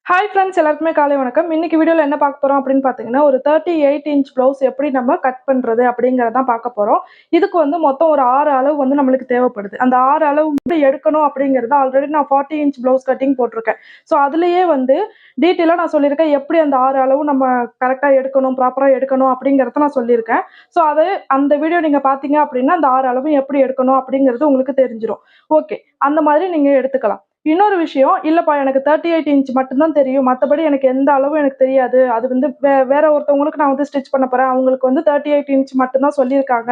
Hi friends, எல்லாருக்குமே காலை வணக்கம். இன்னைக்கு வீடியோவில் என்ன பார்க்க போகிறோம் அப்படின்னு பார்த்தீங்கன்னா, ஒரு 38 இன்ச் ப்ளவுஸ் எப்படி நம்ம கட் பண்ணுறது அப்படிங்கிறதான் பார்க்க போகிறோம். இதுக்கு வந்து மொத்தம் ஒரு 6 அளவு வந்து நம்மளுக்கு தேவைப்படுது. அந்த 6 அளவு எப்படி எடுக்கணும் அப்படிங்கிறது ஆல்ரெடி நான் 40 இன்ச் ப்ளவுஸ் கட்டிங் போட்டிருக்கேன். ஸோ அதுலேயே வந்து டீட்டெயிலாக நான் சொல்லியிருக்கேன், எப்படி அந்த 6 அளவு நம்ம கரெக்டாக எடுக்கணும், ப்ராப்பராக எடுக்கணும் அப்படிங்கிறத நான் சொல்லியிருக்கேன். ஸோ அந்த வீடியோ நீங்கள் பார்த்தீங்க அப்படின்னா அந்த 6 அளவும் எப்படி எடுக்கணும் அப்படிங்கிறது உங்களுக்கு தெரிஞ்சிடும். ஓகே, அந்த மாதிரி நீங்கள் எடுத்துக்கலாம். இன்னொரு விஷயம், இல்லப்பா எனக்கு 38 இன்ச் மட்டும் தான் தெரியும். மத்தபடி எனக்கு எந்த அளவும் எனக்கு தெரியாது. அது வந்து வேற ஒருத்தவங்களுக்கு நான் வந்து ஸ்டிச் பண்ண போறேன். அவங்களுக்கு வந்து 38 இன்ச் மட்டும் தான் சொல்லியிருக்காங்க.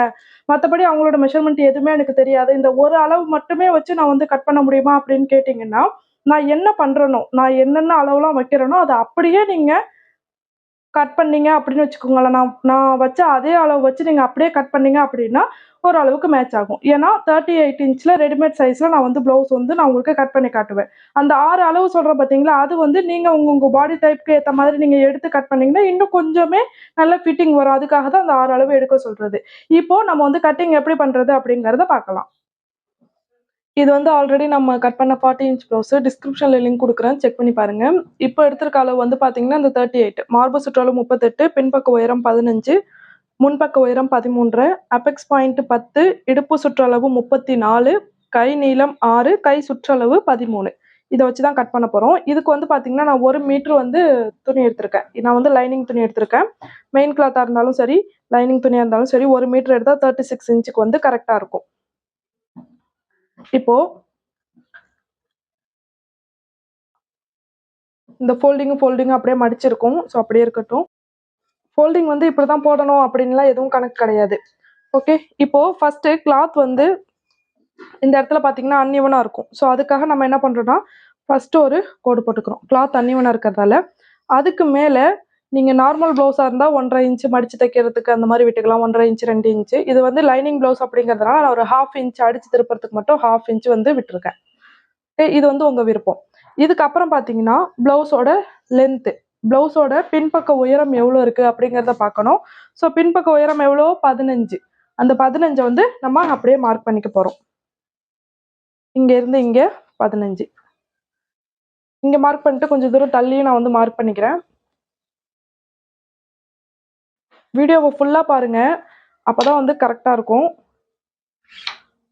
மத்தபடி அவங்களோட மெஷர்மென்ட் எதுவுமே எனக்கு தெரியாது. இந்த ஒரு அளவு மட்டுமே வச்சு நான் வந்து கட் பண்ண முடியுமா அப்படின்னு கேட்டீங்கன்னா, நான் என்ன பண்றேனோ, நான் என்னென்ன அளவுலாம் வைக்கிறேனோ, அத அப்படியே நீங்க கட் பண்ணீங்க அப்படின்னு வச்சுக்கோங்களேன். நான் நான் வச்ச அதே அளவு வச்சு நீங்க அப்படியே கட் பண்ணீங்க அப்படின்னா, ஓரளவுக்கு மேட்ச் ஆகும். ஏன்னா 38 இன்ச்ல ரெடிமேட் சைஸ்ல நான் வந்து ப்ளவுஸ் வந்து நான் உங்களுக்கு கட் பண்ணி காட்டுவேன். அந்த 6 அளவு சொல்றேன் பார்த்தீங்களா, அது வந்து நீங்க உங்க பாடி டைப்க்கு ஏத்த மாதிரி நீங்க எடுத்து கட் பண்ணீங்கன்னா, இன்னும் கொஞ்சமே நல்ல ஃபிட்டிங் வரும். அதுக்காக தான் அந்த 6 அளவு எடுக்க சொல்றது. இப்போ நம்ம வந்து கட்டிங் எப்படி பண்றது அப்படிங்கிறத பார்க்கலாம். இது வந்து ஆல்ரெடி நம்ம கட் பண்ண 40 இன்ச் ப்ளவுஸ். டிஸ்கிரிப்ஷன்ல லிங்க் குடுக்குறேன். செக் பண்ணி பாருங்க. இப்போ எடுத்திருக்க அளவு வந்து பார்த்தீங்கன்னா, இந்த 38 மார்பு சுற்றளவு 38, பின்பக்க உயரம் 15, முன்பக்க உயரம் 13, அபெக்ஸ் பாயிண்ட் 10, இடுப்பு சுற்றளவு 34, கை நீளம் 6, கை சுற்றளவு 13. இத வச்சு தான் கட் பண்ண போறோம். இதுக்கு வந்து பார்த்தீங்கன்னா, நான் 1 மீட்டர் வந்து துணி எடுத்திருக்கேன். நான் வந்து லைனிங் துணி எடுத்திருக்கேன். மெயின் கிளாத்தா இருந்தாலும் சரி, லைனிங் துணியா இருந்தாலும் சரி, 1 மீட்டர் எடுத்தா 36 இன்ச்சுக்கு வந்து கரெக்ட்டா இருக்கும். இப்போ இந்த ஃபோல்டிங் அப்படியே மடிச்சிருக்கும். ஸோ அப்படியே இருக்கட்டும். ஃபோல்டிங் வந்து இப்படி தான் போடணும் அப்படின்லாம் எதுவும் கணக்கு கிடையாது. ஓகே. இப்போ ஃபர்ஸ்ட்டு கிளாத் வந்து இந்த இடத்துல பார்த்தீங்கன்னா அன்ஈவனா இருக்கும். ஸோ அதுக்காக நம்ம என்ன பண்றோம்னா, ஃபர்ஸ்ட்டு ஒரு கோடு போட்டுக்கிறோம். கிளாத் அன்ஈவனா இருக்கிறதால. அதுக்கு மேல நீங்க நார்மல் ப்ளவுஸா இருந்தா 1 1/2 இன்ச் மடிச்சு தைக்கிறதுக்கு அந்த மாரி விட்டுக்கலாம். 1 1/2 இன்ச், 2 இன்ச். இது வந்து லைனிங் ப்ளவுஸ் அப்படிங்கிறதுனால நான் ஒரு 1/2 இன்ச் அடிச்சு திருப்புறதுக்கு மட்டும் 1/2 இன்ச் வந்து விட்டுருக்கேன். இது வந்து உங்க விருப்பம். இதுக்கப்புறம் பார்த்தீங்கன்னா, ப்ளவுஸோட லென்த்து. ப்ளவுஸோட பின்பக்க உயரம் எவ்வளோ இருக்கு அப்படிங்கிறத பார்க்கணும். ஸோ பின்பக்க உயரம் எவ்வளோ? 15. அந்த 15 வந்து நம்ம அப்படியே மார்க் பண்ணிக்க போறோம். இங்க இருந்து இங்க 15. இங்க மார்க் பண்ணிட்டு கொஞ்சம் தூரம் தள்ளியும் நான் வந்து மார்க் பண்ணிக்கிறேன். வீடியோவ ஃபுல்லா பாருங்க. அப்பதான் வந்து கரெக்ட்டா இருக்கும்.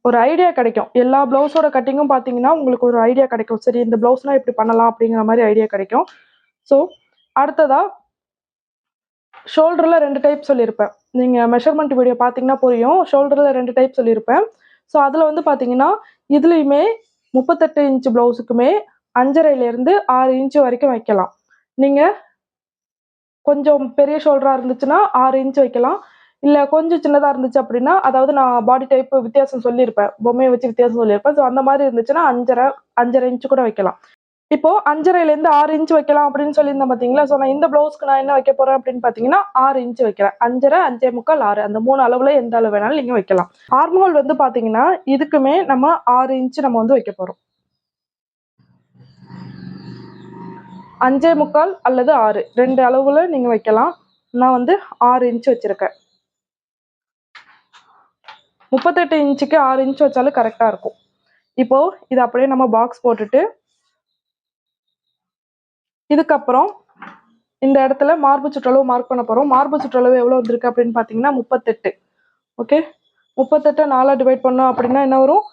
ஒரு ஐடியா கிடைக்கும். எல்லா ப்ளவுஸோட கட்டிங்கும் பார்த்தீங்கன்னா, உங்களுக்கு ஒரு ஐடியா கிடைக்கும். சரி, இந்த ப்ளவுஸ்லாம் இப்படி பண்ணலாம் அப்படிங்கிற மாரி ஐடியா கிடைக்கும். ஸோ அடுத்ததா ஷோல்டர்ல 2 டைப் சொல்லியிருப்பேன். நீங்க மெஷர்மென்ட் வீடியோ பார்த்தீங்கன்னா புரியும். ஷோல்டர்ல 2 டைப் சொல்லியிருப்பேன். ஸோ அதுல வந்து பார்த்தீங்கன்னா, இதுலயுமே 38 இன்ச் ப்ளவுஸுக்குமே 5.5லேருந்து 6 இன்ச் வரைக்கும் வைக்கலாம். நீங்க கொஞ்சம் பெரிய ஷோல்டரா இருந்துச்சுன்னா 6 இன்ச் வைக்கலாம். இல்ல கொஞ்சம் சின்னதா இருந்துச்சு அப்படின்னா, அதாவது நான் பாடி டைப் வித்தியாசம் சொல்லியிருப்பேன். பொம்மைய வச்சு வித்தியாசம் சொல்லியிருப்பேன். ஸோ அந்த மாரி இருந்துச்சுன்னா 5.5 இன்ச் கூட வைக்கலாம். இப்போ 5.5லேருந்து 6 இன்ச் வைக்கலாம் அப்படின்னு சொல்லியிருந்தேன் பார்த்தீங்களா? ஸோ நான் இந்த ப்ளவுஸ்க்கு நான் என்ன வைக்க போறேன் அப்படின்னு பார்த்தீங்கன்னா, 6 இன்ச் வைக்கிறேன். 5.5, 5.25, 6 அந்த 3 அளவுல எந்த அளவு வேணாலும் நீங்க வைக்கலாம். ஆர்ம் ஹோல் வந்து பார்த்தீங்கன்னா, இதுக்குமே நம்ம 6 இன்ச் நம்ம வந்து வைக்க போறோம். 5.25 அல்லது 6 2 அளவுல நீங்க வைக்கலாம். நான் வந்து 6 இன்ச் வச்சிருக்கேன். 38 இன்ச்சுக்கு 6 இன்ச் வச்சாலும் கரெக்டா இருக்கும். இப்போ இத அப்படியே நம்ம பாக்ஸ் போட்டுட்டு, இதுக்கப்புறம் இந்த இடத்துல மார்பு சுற்றளவு மார்க் பண்ண போறோம். மார்பு சுற்றளவு எவ்வளோ வந்திருக்கு அப்படின்னு பார்த்தீங்கன்னா 38. ஓகே. 38 4ஆ டிவைட் பண்ணோம் அப்படின்னா என்ன வரும்?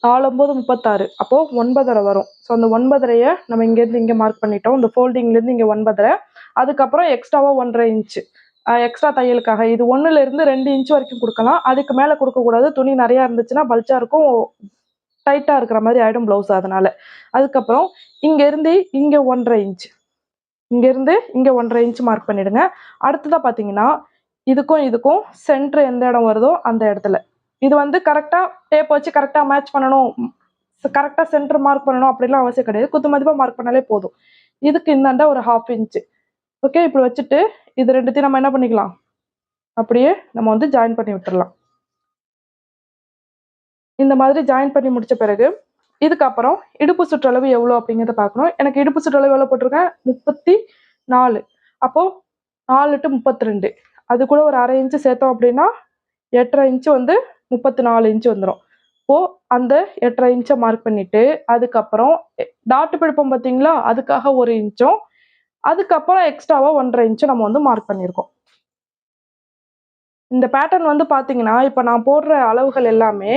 4 9 36. அப்போ 9.5 வரும். ஸோ அந்த 9.5 நம்ம இங்கேருந்து இங்கே மார்க் பண்ணிட்டோம். இந்த ஃபோல்டிங்லேருந்து இங்கே 9.5. அதுக்கப்புறம் எக்ஸ்ட்ராவா 1.5 இன்ச் எக்ஸ்ட்ரா தையலுக்காக. இது 1லேருந்து 2 இன்ச் வரைக்கும் கொடுக்கலாம். அதுக்கு மேலே கொடுக்கக்கூடாது. துணி நிறையா இருந்துச்சுன்னா பல்ச்சா இருக்கும். டைட்டா இருக்கிற மாதிரி ஆயிடும் ப்ளவுஸ் அதனால. அதுக்கப்புறம் இங்கேருந்து இங்கே 1.5 இன்ச். இங்கேருந்து இங்கே 1.5 இன்ச் மார்க் பண்ணிடுங்க. அடுத்ததா பார்த்தீங்கன்னா, இதுக்கும் இதுக்கும் சென்டர் எந்த இடம் வருதோ அந்த இடத்துல. இது வந்து கரெக்டா டேப் வச்சு கரெக்டா மேட்ச் பண்ணணும். கரெக்டா சென்டர் மார்க் பண்ணணும் அப்படிலாம் அவசியம் கிடையாது. குத்து மதிப்பா மார்க் பண்ணாலே போதும். இதுக்கு இந்தாண்ட ஒரு 1/2 இன்ச். ஓகே. இப்படி வச்சுட்டு இது 2த்தையும் நம்ம என்ன பண்ணிக்கலாம்? அப்படியே நம்ம வந்து ஜாயின் பண்ணி விட்டுறலாம். இந்த மாதிரி ஜாயின் பண்ணி முடிச்ச பிறகு, இதுக்கப்புறம் இடுப்பு சுற்றளவு எவ்வளோ அப்படிங்கிறத பார்க்கணும். எனக்கு இடுப்பு சுற்றளவு எவ்வளோ போட்டிருக்கேன்? 34. அப்போ 4 டு 32. அது கூட ஒரு 1/2 இன்ச் சேர்த்தோம் அப்படின்னா 8.5 இன்ச் வந்து 34 இன்ச் வந்துரும். இப்போ அந்த 8.5 இன்ச்சை மார்க் பண்ணிட்டு அதுக்கப்புறம் டாட் பிடிப்போம் பார்த்தீங்களா, அதுக்காக 1 இன்ச்சும் அதுக்கப்புறம் எக்ஸ்ட்ராவா 1.5 இன்ச்சும் நம்ம வந்து மார்க் பண்ணியிருக்கோம். இந்த பேட்டர்ன் வந்து பார்த்தீங்கன்னா, இப்ப நான் போடுற அளவுகள் எல்லாமே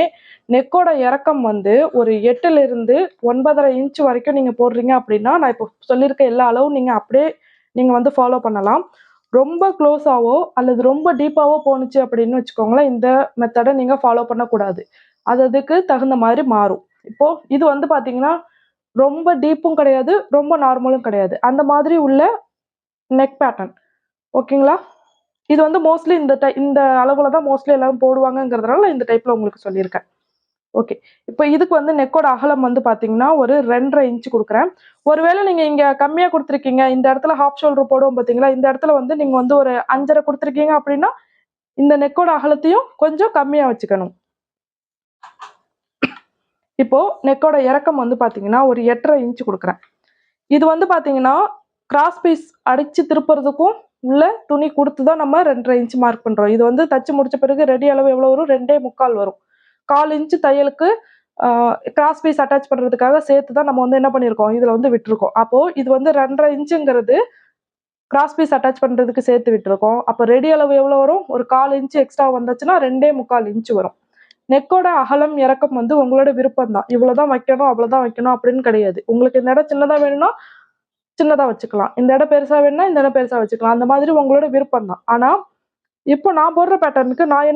நெக்கோட இறக்கம் வந்து ஒரு 8லிருந்து 9.5 இன்ச் வரைக்கும் நீங்க போடுறீங்க அப்படின்னா, நான் இப்போ சொல்லியிருக்க எல்லா அளவும் நீங்க அப்படியே நீங்க வந்து ஃபாலோ பண்ணலாம். ரொம்ப க்ளோஸாவோ அல்லது ரொம்ப டீப்பாவோ போணுச்சு அப்படின்னு வச்சுக்கோங்களேன், இந்த மெத்தட நீங்க ஃபாலோ பண்ணக்கூடாது. அது அதுக்கு தகுந்த மாதிரி மாறும். இப்போ இது வந்து பார்த்தீங்கன்னா, ரொம்ப டீப்பும் கிடையாது, ரொம்ப நார்மலும் கிடையாது. அந்த மாதிரி உள்ள நெக் பேட்டர்ன். ஓகேங்களா? இது வந்து மோஸ்ட்லி இந்த அளவுல தான் மோஸ்ட்லி எல்லாரும் போடுவாங்கங்கிறதுனால இந்த டைப்ல உங்களுக்கு சொல்லியிருக்கேன். ஓகே. இப்போ இதுக்கு வந்து நெக்கோட அகலம் வந்து பார்த்தீங்கன்னா, ஒரு 2.5 இன்ச் குடுக்குறேன். ஒருவேளை நீங்க இங்க கம்மியா குடுத்துருக்கீங்க, இந்த இடத்துல ஹாஃப் ஷோல்டர் போடுவோம் பார்த்தீங்களா, இந்த இடத்துல வந்து நீங்க வந்து ஒரு 5.5 குடுத்துருக்கீங்க அப்படின்னா, இந்த நெக்கோட அகலத்தையும் கொஞ்சம் கம்மியா வச்சுக்கணும். இப்போ நெக்கோட இறக்கம் வந்து பார்த்தீங்கன்னா, ஒரு 8.5 இன்ச் குடுக்குறேன். இது வந்து பார்த்தீங்கன்னா, கிராஸ் பீஸ் அடிச்சு திருப்புறதுக்கும் உள்ள துணி குடுத்து தான் நம்ம 2.5 இன்ச் மார்க் பண்றோம். இது வந்து தச்சு முடிச்ச பிறகு ரெடி அளவு எவ்வளோ வரும்? 2.25 வரும். 1/4 இன்ச் தையலுக்கு கிராஸ் பீஸ் அட்டாச் பண்றதுக்காக சேர்த்து தான் நம்ம வந்து என்ன பண்ணியிருக்கோம்? இதுல வந்து விட்டுருக்கோம். அப்போ இது வந்து 2.5 இன்ச்சுங்கிறது கிராஸ் பீஸ் அட்டாச் பண்றதுக்கு சேர்த்து விட்டுருக்கோம். அப்ப ரெடி அளவு எவ்வளோ வரும்? ஒரு 1/4 இன்ச் எக்ஸ்ட்ரா வந்துச்சுன்னா 2.25 இன்ச் வரும். நெக்கோட அகலம், இறக்கம் வந்து உங்களோட விருப்பம் தான். இவ்வளோதான் வைக்கணும், அவ்வளோதான் வைக்கணும் அப்படின்னு கிடையாது. உங்களுக்கு இந்த இடம் சின்னதா வேணும்னா சின்னதா வச்சுக்கலாம். இந்த இடம் பெருசா வேணும்னா இந்த இடம் பெருசா வச்சுக்கலாம். அந்த மாதிரி உங்களோட விருப்பம் தான். ஆனா, இப்போ நான் போடுற பேட்டர்னுக்கு நான்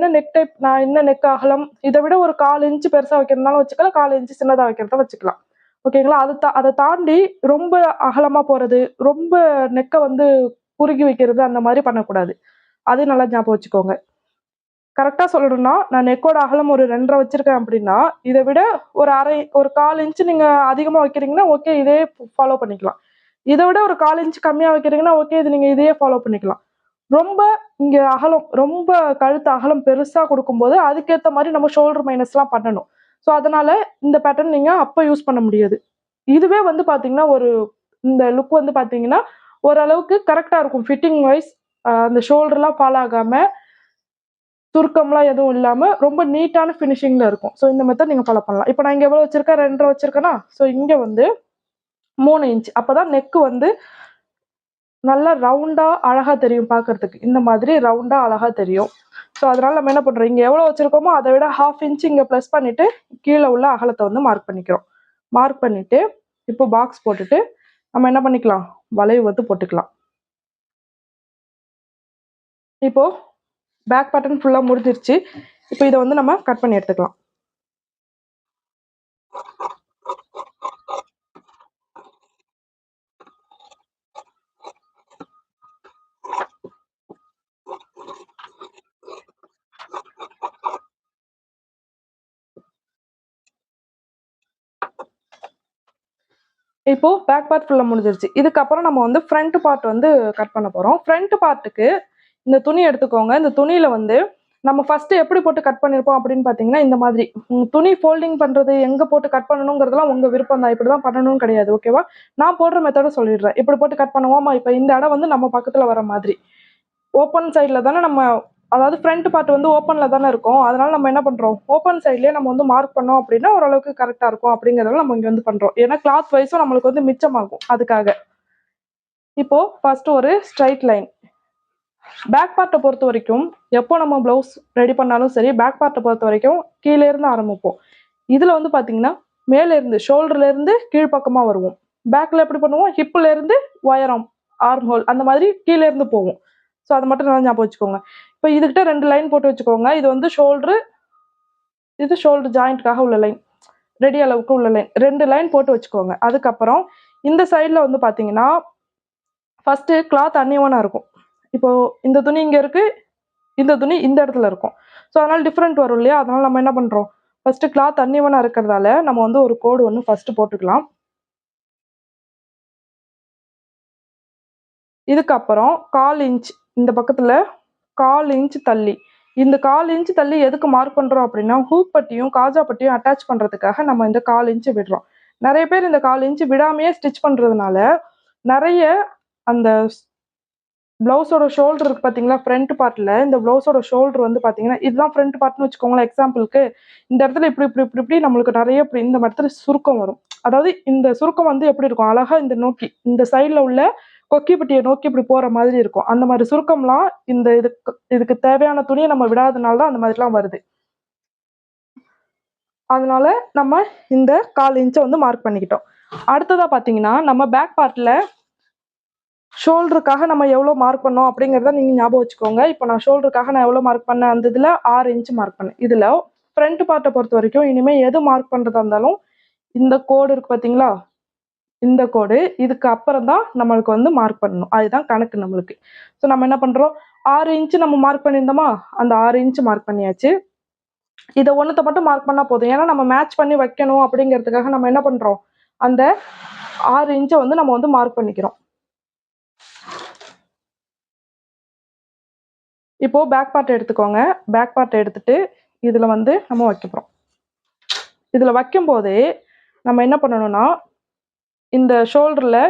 என்ன நெக் அகலம் இத விட ஒரு 1/4 இன்ச் பெருசா வைக்கிறதுனாலும் வச்சுக்கலாம். 1/4 இன்ச் சின்னதா வைக்கிறத வச்சுக்கலாம். ஓகேங்களா? அத தாண்டி ரொம்ப அகலமா போறது, ரொம்ப நெக்க வந்து குறுகி வைக்கிறது அந்த மாரி பண்ணக்கூடாது. அதையும் நல்லா ஞாபகம் வச்சுக்கோங்க. கரெக்ட்டா சொல்லணும்னா, நான் நெக்கோட அகலம் ஒரு 2.5 வச்சிருக்கேன் அப்படின்னா, இத விட ஒரு 1/4 இன்ச் நீங்க அதிகமா வைக்கிறீங்கன்னா, ஓகே இதே ஃபாலோ பண்ணிக்கலாம். இத விட ஒரு 1/4 இன்ச் கம்மியா வைக்கிறீங்கன்னா, ஓகே இது நீங்க இதையே ஃபாலோ பண்ணிக்கலாம். ரொம்ப இங்க அகலம் ரொம்ப கழுத்து அகலம் பெருசா குடுக்கும்போது, அதுக்கேத்த மாரி நம்ம ஷோல்டர் மைனஸ்லாம் பண்ணணும். ஸோ, அதனால இந்த பேட்டர்ன் நீங்க அப்ப யூஸ் பண்ண முடியாது. இதுவே வந்து பார்த்தீங்கன்னா, இந்த லுக் வந்து பார்த்தீங்கன்னா, ஓரளவுக்கு கரெக்ட்டா இருக்கும். ஃபிட்டிங் வைஸ் அந்த ஷோல்டர்லாம் ஃபால் ஆகாம, சுருக்கம்லாம் எதுவும் இல்லாம, ரொம்ப நீட்டான ஃபினிஷிங்ல இருக்கும். ஸோ, இந்த மெத்தட் நீங்க ஃபாலோ பண்ணலாம். இப்ப நான் இங்க எவ்வளோ வச்சிருக்கேன்? 2 1/2 வச்சிருக்கேனா? ஸோ, இங்க வந்து 3 இன்ச். அப்பதான் நெக் வந்து நல்லா ரவுண்டா அழகா தெரியும் பார்க்கறதுக்கு. இந்த மாதிரி ரவுண்டா அழகா தெரியும். ஸோ, அதனால நம்ம என்ன பண்றோம், இங்க எவ்வளோ வச்சிருக்கோமோ அத விட 1/2 இன்ச் இங்க பிளஸ் பண்ணிட்டு, கீழ உள்ள அகலத்த வந்து மார்க் பண்ணிக்கிறோம். மார்க் பண்ணிட்டு, இப்போ பாக்ஸ் போட்டுட்டு, நம்ம என்ன பண்ணிக்கலாம், வளைவு வந்து போட்டுக்கலாம். இப்போ பேக் பேட்டர்ன் ஃபுல்லா முடிஞ்சிருச்சு. இப்போ இத வந்து நம்ம கட் பண்ணி எடுத்துக்கலாம். இப்போ பேக் பார்ட் ஃபுல்லா முடிஞ்சிருச்சு. இதுக்கப்புறம் நம்ம வந்து ஃப்ரண்ட் பார்ட் வந்து கட் பண்ண போறோம். ஃப்ரண்ட் பார்ட்டுக்கு இந்த துணி எடுத்துக்கோங்க. இந்த துணியில வந்து நம்ம ஃபர்ஸ்ட் எப்படி போட்டு கட் பண்ணியிருப்போம் அப்படின்னு பார்த்தீங்கன்னா, இந்த மாதிரி. துணி ஃபோல்டிங் பண்றது, எங்க போட்டு கட் பண்ணணுங்கிறதெல்லாம் உங்க விருப்பம் தான். இப்படிதான் பண்ணணும்னு கிடையாது. ஓகேவா? நான் போடுற மெத்தட சொல்லிடுறேன். இப்படி போட்டு கட் பண்ணுவோமா, இப்ப இந்த இடம் வந்து நம்ம பக்கத்துல வர மாதிரி. ஓப்பன் சைடுல தானே நம்ம அதாவது ஃப்ரண்ட் பார்ட் வந்து ஓப்பன்ல தானே இருக்கும். அதனால நம்ம என்ன பண்றோம், ஓப்பன் சைட்லயே நம்ம வந்து மார்க் பண்ணோம் அப்படின்னா ஓரளவுக்கு கரெக்ட்டா இருக்கும் அப்படிங்கிறதால நம்ம இங்க வந்து பண்றோம். ஏன்னா கிளாத் வைஸும் நம்மளுக்கு வந்து மிச்சமாகும் அதுக்காக. இப்போ ஃபர்ஸ்ட் ஒரு ஸ்ட்ரைட் லைன். பேக் பார்ட்ட பொறுத்த வரைக்கும் எப்போ நம்ம பிளவுஸ் ரெடி பண்ணாலும் சரி, பேக் பார்ட்ட பொறுத்த வரைக்கும் கீழ இருந்து ஆரம்பிப்போம். இதுல வந்து பாத்தீங்கன்னா மேல இருந்து ஷோல்டர்ல இருந்து கீழ் பக்கமா வருவோம். பேக்ல எப்படி பண்ணுவோம், ஹிப்ல இருந்து உயரம் ஆர்ம் ஹோல் அந்த மாதிரி கீழ இருந்து போவோம். ஸோ அதை மட்டும் நல்லா ஞாபகம் வச்சுக்கோங்க. இப்போ இதுகிட்ட 2 லைன் போட்டு வச்சுக்கோங்க. இது வந்து இது ஷோல்டர் ஜாயிண்ட்காக உள்ள லைன். ரெடி அளவுக்கு உள்ள லைன். 2 லைன் போட்டு வச்சுக்கோங்க. அதுக்கப்புறம் இந்த சைடுல வந்து பாத்தீங்கன்னா, ஃபர்ஸ்ட் கிளாத் அன்ஈவனா இருக்கும். இப்போ இந்த துணி இங்க இருக்கு, இந்த துணி இந்த இடத்துல இருக்கும். ஸோ அதனால டிஃபரெண்ட் வரும் இல்லையா? அதனால நம்ம என்ன பண்றோம், ஃபர்ஸ்ட் கிளாத் அன்ஈவனா இருக்கிறதால நம்ம வந்து ஒரு கோடு ஒண்ணு ஃபர்ஸ்ட் போட்டுக்கலாம். இதுக்கப்புறம் 1/4 இன்ச் இந்த பக்கத்துல 1/4 இன்ச் தள்ளி இந்த 1/4 இன்ச் தள்ளி எதுக்கு மார்க் பண்றோம் அப்படின்னா, ஹூக் பட்டியும் காஜா பட்டியும் அட்டாச் பண்றதுக்காக நம்ம இந்த 1/4 இன்ச் விடுறோம். நிறைய பேர் இந்த 1/4 இன்ச் விடாமையே ஸ்டிச் பண்றதுனால நிறைய அந்த ப்ளவுஸோட ஷோல்டர் இருக்கு பார்த்தீங்களா, ஃப்ரண்ட் பார்ட்டில் இந்த ப்ளவுஸோட ஷோல்டர் வந்து பார்த்தீங்கன்னா, இதுதான் ஃப்ரண்ட் பார்ட்னு வச்சுக்கோங்களேன் எக்ஸாம்பிளுக்கு. இந்த இடத்துல இப்படி இப்படி இப்படி இப்படி நம்மளுக்கு நிறைய இப்படி இந்த இடத்துல சுருக்கம் வரும். அதாவது இந்த சுருக்கம் வந்து எப்படி இருக்கும், அழகா இந்த நோக்கி இந்த சைடில் உள்ள கொக்கிப்பட்டியை நோக்கி இப்படி போகிற மாதிரி இருக்கும். அந்த மாதிரி சுருக்கம்லாம் இந்த இதுக்கு தேவையான துணியை நம்ம விடாதனால தான் அந்த மாதிரிலாம் வருது. அதனால நம்ம இந்த 1/4 இன்ச்சை வந்து மார்க் பண்ணிக்கிட்டோம். அடுத்ததாக பார்த்தீங்கன்னா, நம்ம பேக் பார்ட்டில் ஷோல்டருக்காக நம்ம எவ்வளோ மார்க் பண்ணோம் அப்படிங்கிறத நீங்கள் ஞாபகம் வச்சுக்கோங்க. இப்போ நான் ஷோல்டருக்காக நான் எவ்வளோ மார்க் பண்ணேன், அந்த இதில் 6 இன்ச் மார்க் பண்ணேன். இதில் ஃப்ரண்ட் பார்ட்டை பொறுத்த வரைக்கும் இனிமேல் எது மார்க் பண்ணுறதா இருந்தாலும் இந்த கோடு இருக்குது பார்த்தீங்களா, இந்த கோடு இதுக்கு அப்புறம் தான் நம்மளுக்கு வந்து மார்க் பண்ணணும். அதுதான் கணக்கு நம்மளுக்கு. ஸோ நம்ம என்ன பண்ணுறோம், 6 இன்ச்சு நம்ம மார்க் பண்ணியிருந்தோமா, அந்த 6 இன்ச்சு மார்க் பண்ணியாச்சு. இதை ஒன்றத்தை மட்டும் மார்க் பண்ணால் போதும். ஏன்னா நம்ம மேட்ச் பண்ணி வைக்கணும் அப்படிங்கிறதுக்காக நம்ம என்ன பண்ணுறோம், அந்த 6 இன்ச்சை வந்து நம்ம வந்து மார்க் பண்ணிக்கிறோம். இப்போ பேக் பார்ட் எடுத்துக்கோங்க. பேக் பார்ட் எடுத்துட்டு இதில் வந்து நம்ம வைக்க போகிறோம். இதில் வைக்கும்போதே நம்ம என்ன பண்ணணும்னா, இந்த ஷோல்டரில்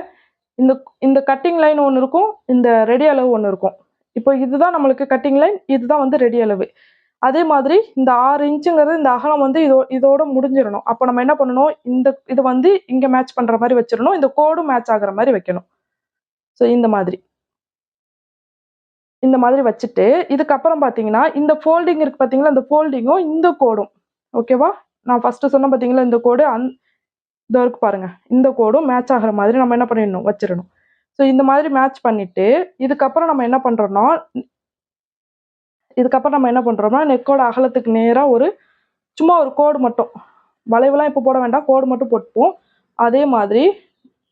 இந்த இந்த கட்டிங் லைன் ஒன்று இருக்கும், இந்த ரெடி அளவு ஒன்று இருக்கும். இப்போ இதுதான் நம்மளுக்கு கட்டிங் லைன், இதுதான் வந்து ரெடி அளவு. அதே மாதிரி இந்த 6 இன்ச்சுங்கிறது இந்த அகலம் வந்து இதோட முடிஞ்சிடணும். அப்போ நம்ம என்ன பண்ணணும், இது வந்து இங்கே மேட்ச் பண்ணுற மாதிரி வச்சிடணும், இந்த கோடும் மேட்ச் ஆகிற மாதிரி வைக்கணும். ஸோ இந்த மாதிரி வச்சுட்டு இதுக்கப்புறம் பார்த்தீங்கன்னா, இந்த ஃபோல்டிங் இருக்குது பார்த்தீங்களா, இந்த ஃபோல்டிங்கும் இந்த கோடும் ஓகேவா. நான் ஃபஸ்ட்டு சொன்ன பார்த்தீங்களா, இந்த கோடு இதோ இருக்கு பாருங்க, இந்த கோடும் மேட்ச் ஆகிற மாதிரி நம்ம என்ன பண்ணிடணும், வச்சிடணும். ஸோ இந்த மாதிரி மேட்ச் பண்ணிட்டு இதுக்கப்புறம் நம்ம என்ன பண்ணுறோம்னா நெக்கோட அகலத்துக்கு நேராக சும்மா ஒரு கோடு மட்டும், வளைவுலாம் இப்போ போட வேண்டாம், கோடு மட்டும் போட்டுப்போம். அதே மாதிரி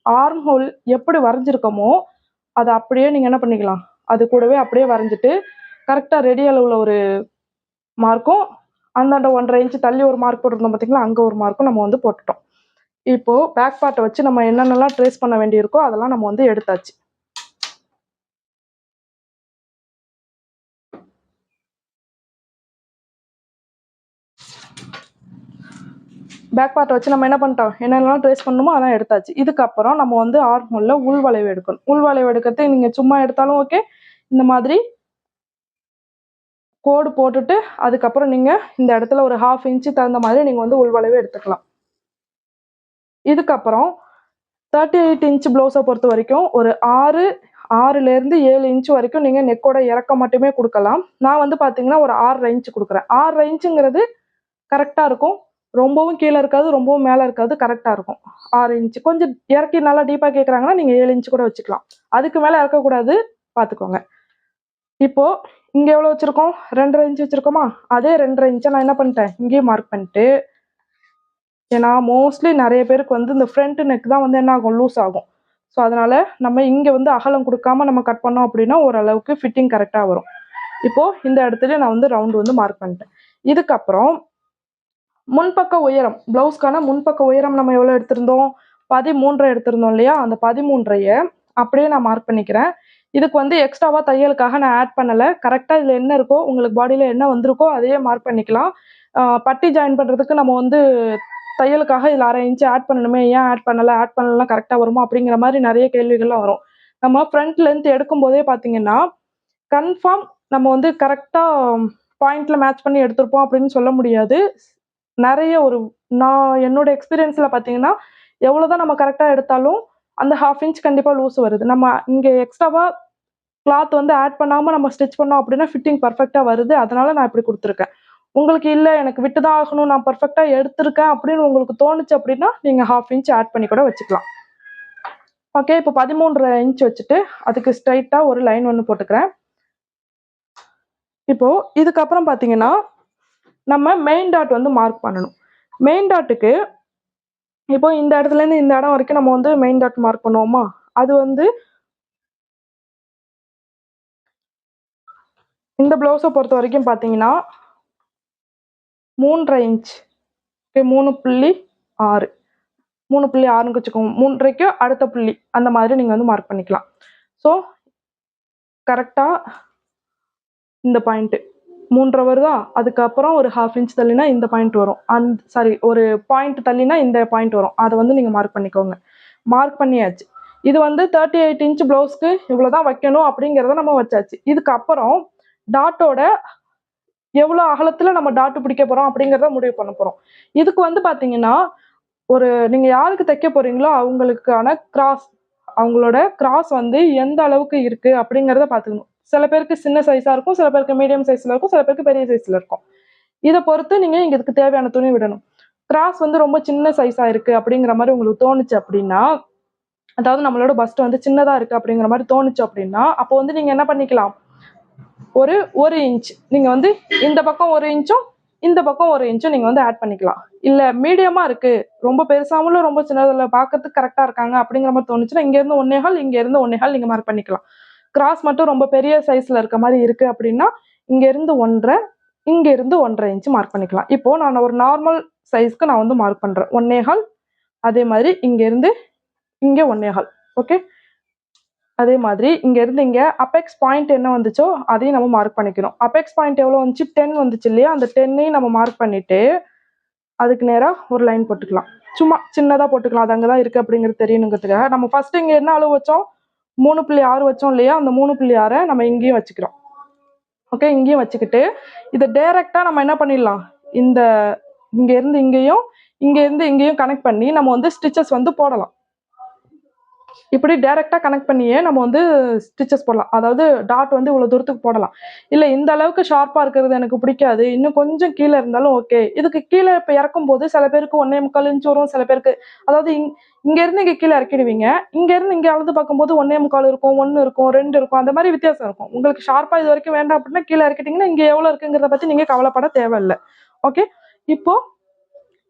ஆர்ம் ஹோல் எப்படி வரைஞ்சிருக்கோமோ அதை அப்படியே நீங்கள் என்ன பண்ணிக்கலாம், அது கூடவே அப்படியே வரைஞ்சிட்டு கரெக்டாக ரெடி அளவில் ஒரு மார்க்கும், அந்தாண்ட 1.5 இன்ச்சு தள்ளி ஒரு மார்க் போட்டிருந்தோம் பார்த்தீங்களா, அங்கே ஒரு மார்க்கும் நம்ம வந்து போட்டுட்டோம். இப்போது பேக் பார்ட்டை வச்சு நம்ம என்னென்னலாம் ட்ரேஸ் பண்ண வேண்டியிருக்கோ அதெல்லாம் நம்ம வந்து எடுத்தாச்சு. பேக் பார்ட்டை வச்சு நம்ம என்ன பண்ணிட்டோம், என்னென்னலாம் ட்ரேஸ் பண்ணணுமோ அதெல்லாம் எடுத்தாச்சு. இதுக்கப்புறம் நம்ம வந்து ஆர்ம் ஹோலில் உள் வளைவு எடுக்கணும். உள் வளைவு எடுக்கிறது நீங்கள் சும்மா எடுத்தாலும் ஓகே, இந்த மாதிரி கோடு போட்டுட்டு அதுக்கப்புறம் நீங்கள் இந்த இடத்துல ஒரு 1/2 இன்ச்சு தகுந்த மாதிரி நீங்கள் வந்து உள் வளைவு எடுத்துக்கலாம். இதுக்கப்புறம் 38 இன்ச் ப்ளவுஸை பொறுத்த வரைக்கும் ஒரு 6லேருந்து 7 இன்ச் வரைக்கும் நீங்கள் நெக்கோட இறக்கம் மட்டுமே கொடுக்கலாம். நான் வந்து பார்த்தீங்கன்னா ஒரு 6.5 இன்ச் கொடுக்குறேன். 6.5 இன்ச்சுங்கிறது கரெக்டாக இருக்கும், ரொம்பவும் கீழே இருக்காது, ரொம்பவும் மேலே இருக்காது, கரெக்டாக இருக்கும். 6 இன்ச்சு கொஞ்சம் இறக்கி நல்லா டீப்பாக கேட்குறாங்கன்னா நீங்கள் 7 இன்ச்சு கூட வச்சுக்கலாம். அதுக்கு மேலே இறக்கக்கூடாது, பார்த்துக்கோங்க. இப்போது இங்கே எவ்வளோ வச்சுருக்கோம், 2.5 இன்ச் வச்சுருக்கோமா, அதே 2.5 இன்ச்சை நான் என்ன பண்ணிட்டேன், இங்கேயும் மார்க் பண்ணிட்டு, ஏன்னா மோஸ்ட்லி நிறைய பேருக்கு வந்து இந்த ஃப்ரண்ட் நெக் தான் வந்து என்ன ஆகும், லூஸ் ஆகும். ஸோ அதனால் நம்ம இங்கே வந்து அகலம் கொடுக்காம நம்ம கட் பண்ணோம் அப்படின்னா ஓரளவுக்கு ஃபிட்டிங் கரெக்டாக வரும். இப்போது இந்த இடத்துல நான் வந்து ரவுண்டு வந்து மார்க் பண்ணிட்டேன். இதுக்கப்புறம் முன்பக்க உயரம், ப்ளவுஸ்க்கான முன்பக்க உயரம் நம்ம எவ்வளோ எடுத்திருந்தோம், 13 எடுத்திருந்தோம் இல்லையா, அந்த 13 அப்படியே நான் மார்க் பண்ணிக்கிறேன். இதுக்கு வந்து எக்ஸ்ட்ராவாக தையலுக்காக நான் ஆட் பண்ணலை. கரெக்டாக இதில் என்ன இருக்கோ, உங்களுக்கு பாடியில் என்ன வந்திருக்கோ அதையே மார்க் பண்ணிக்கலாம். பட்டி ஜாயின் பண்ணுறதுக்கு நம்ம வந்து தையலுக்காக இதில் 1/2 இன்ச்சு ஆட் பண்ணணுமே, ஏன் ஆட் பண்ணலாம் கரெக்டாக வருமா அப்படிங்கிற மாதிரி நிறைய கேள்விகள்லாம் வரும். நம்ம ஃப்ரண்ட் லென்த் எடுக்கும்போதே பார்த்தீங்கன்னா கன்ஃபார்ம் நம்ம வந்து கரெக்டாக பாயிண்டில் மேட்ச் பண்ணி எடுத்திருப்போம் அப்படின்னு சொல்ல முடியாது. நிறைய நான் என்னோட எக்ஸ்பீரியன்ஸில் பார்த்தீங்கன்னா எவ்வளோ தான் நம்ம கரெக்டாக எடுத்தாலும் அந்த 1/2 இன்ச் கண்டிப்பாக லூஸ் வருது. நம்ம இங்கே எக்ஸ்ட்ராவாக கிளாத் வந்து ஆட் பண்ணாமல் நம்ம ஸ்டிச் பண்ணோம் அப்படின்னா ஃபிட்டிங் பர்ஃபெக்டாக வருது. அதனால நான் இப்படி கொடுத்துருக்கேன். உங்களுக்கு இல்லை, எனக்கு விட்டு தான் ஆகணும், நான் பர்ஃபெக்டாக எடுத்திருக்கேன் அப்படின்னு உங்களுக்கு தோணுச்சு அப்படின்னா நீங்கள் 1/2 இன்ச் ஆட் பண்ணி கூட வச்சுக்கலாம். ஓகே, இப்போ 13 இன்ச் வச்சுட்டு அதுக்கு ஸ்ட்ரைட்டாக ஒரு லைன் ஒன்று போட்டுக்கிறேன். இப்போது இதுக்கப்புறம் பார்த்தீங்கன்னா நம்ம மெயின் டாட் வந்து மார்க் பண்ணணும். மெயின் டாட்டுக்கு இப்போ இந்த இடத்துலேருந்து இந்த இடம் வரைக்கும் நம்ம வந்து மெயின் டாட் மார்க் பண்ணுவோமா, அது வந்து இந்த ப்ளவுஸை பொறுத்த வரைக்கும் பார்த்தீங்கன்னா 3.5 இன்ச், 3.6 3.6ன்னு வச்சுக்கோங்க. 3.5க்கு அடுத்த புள்ளி அந்த மாதிரி நீங்கள் வந்து மார்க் பண்ணிக்கலாம். ஸோ கரெக்டாக இந்த பாயிண்ட்டு 3.5 வருதா, அதுக்கப்புறம் ஒரு 1/2 இன்ச் தள்ளினா இந்த பாயிண்ட் வரும், ஒரு பாயிண்ட் தள்ளினா இந்த பாயிண்ட் வரும். அதை வந்து நீங்கள் மார்க் பண்ணிக்கோங்க. மார்க் பண்ணியாச்சு. இது வந்து 38 இன்ச் ப்ளவுஸ்க்கு இவ்வளோதான் வைக்கணும் அப்படிங்கிறத நம்ம வச்சாச்சு. இதுக்கப்புறம் டாட்டோட எவ்வளோ அகலத்தில் நம்ம டாட்டு பிடிக்க போகிறோம் அப்படிங்கிறத முடிவு பண்ண போகிறோம். இதுக்கு வந்து பார்த்தீங்கன்னா நீங்கள் யாருக்கு தைக்க போகிறீங்களோ அவங்களுக்கான கிராஸ், அவங்களோட கிராஸ் வந்து எந்த அளவுக்கு இருக்குது அப்படிங்கிறத பார்த்துக்கணும். சில பேருக்கு சின்ன சைஸாக இருக்கும், சில பேருக்கு மீடியம் சைஸில் இருக்கும், சில பேருக்கு பெரிய சைஸில் இருக்கும். இதை பொறுத்து நீங்கள் இங்கே இதுக்கு தேவையான துணி விடணும். கிராஸ் வந்து ரொம்ப சின்ன சைஸாக இருக்குது அப்படிங்கிற மாதிரி உங்களுக்கு தோணுச்சு அப்படின்னா, அதாவது நம்மளோட பஸ்ட் வந்து சின்னதாக இருக்குது அப்படிங்கிற மாதிரி தோணுச்சு அப்படின்னா, அப்போ வந்து நீங்கள் என்ன பண்ணிக்கலாம், ஒரு இன்ச் நீங்கள் வந்து இந்த பக்கம் 1 இன்ச்சும் இந்த பக்கம் 1 இன்ச்சும் நீங்கள் வந்து ஆட் பண்ணிக்கலாம். இல்லை மீடியமாக இருக்குது, ரொம்ப பெருசாகவும் ரொம்ப சின்னதில் பார்க்கறதுக்கு கரெக்டாக இருக்காங்க அப்படிங்கிற மாதிரி தோணுச்சுன்னா இங்கேருந்து 1.25 இங்கேருந்து 1.25 நீங்கள் மார்க் பண்ணிக்கலாம். கிராஸ் மட்டும் ரொம்ப பெரிய சைஸில் இருக்க மாதிரி இருக்குது அப்படின்னா இங்கேருந்து 1.5 இங்கேருந்து 1.5 இன்ச்சு மார்க் பண்ணிக்கலாம். இப்போது நான் ஒரு நார்மல் சைஸ்க்கு நான் வந்து மார்க் பண்ணுறேன் 1.25. அதே மாதிரி இங்கேருந்து இங்கே 1.25. ஓகே, அதே மாதிரி இங்கேருந்து இங்கே அப்பெக்ஸ் பாயிண்ட் என்ன வந்துச்சோ அதையும் நம்ம மார்க் பண்ணிக்கணும். அப்பெக்ஸ் பாயிண்ட் எவ்வளோ வந்துச்சு, 10 வந்துச்சு இல்லையா, அந்த 10ஐயும் நம்ம மார்க் பண்ணிவிட்டு அதுக்கு நேராக ஒரு லைன் போட்டுக்கலாம். சும்மா சின்னதாக போட்டுக்கலாம், அது அங்கே தான் இருக்குது அப்படிங்கிறது தெரியணுங்கிறதுக்காக. நம்ம ஃபஸ்ட்டு இங்கே என்ன அளவு வச்சோம், 3.6 வச்சோம் இல்லையா, அந்த 3.6 நம்ம இங்கேயும் வச்சுக்கிறோம். ஓகே, இங்கேயும் வச்சுக்கிட்டு இதை டைரெக்டாக நம்ம என்ன பண்ணிடலாம், இந்த இங்கேருந்து இங்கேயும் இங்கேருந்து இங்கேயும் கனெக்ட் பண்ணி நம்ம வந்து ஸ்டிச்சஸ் வந்து போடலாம். இப்படி டைரெக்டாக கனெக்ட் பண்ணியே நம்ம வந்து ஸ்டிச்சஸ் போடலாம். அதாவது டாட் வந்து இவ்வளோ தூரத்துக்கு போடலாம். இல்லை இந்த அளவுக்கு ஷார்ப்பாக இருக்கிறது எனக்கு பிடிக்காது, இன்னும் கொஞ்சம் கீழே இருந்தாலும் ஓகே. இதுக்கு கீழே இப்போ இறக்கும்போது சில பேருக்கு 1.25 இன்ச் வரும், சில பேருக்கு அதாவது இங்கேருந்து இங்கே கீழே இறக்கிடுவீங்க, இங்கேருந்து இங்கே அளந்து பார்க்கும்போது 1.25 இருக்கும், 1 இருக்கும், 2 இருக்கும், அந்த மாதிரி வித்தியாசம் இருக்கும். உங்களுக்கு ஷார்ப்பாக இது வரைக்கும் வேண்டாம் அப்படின்னா கீழே இறக்கிட்டிங்கன்னா இங்கே எவ்வளோ இருக்குங்கிறத பற்றி நீங்கள் கவலைப்பட தேவையில்லை. ஓகே, இப்போது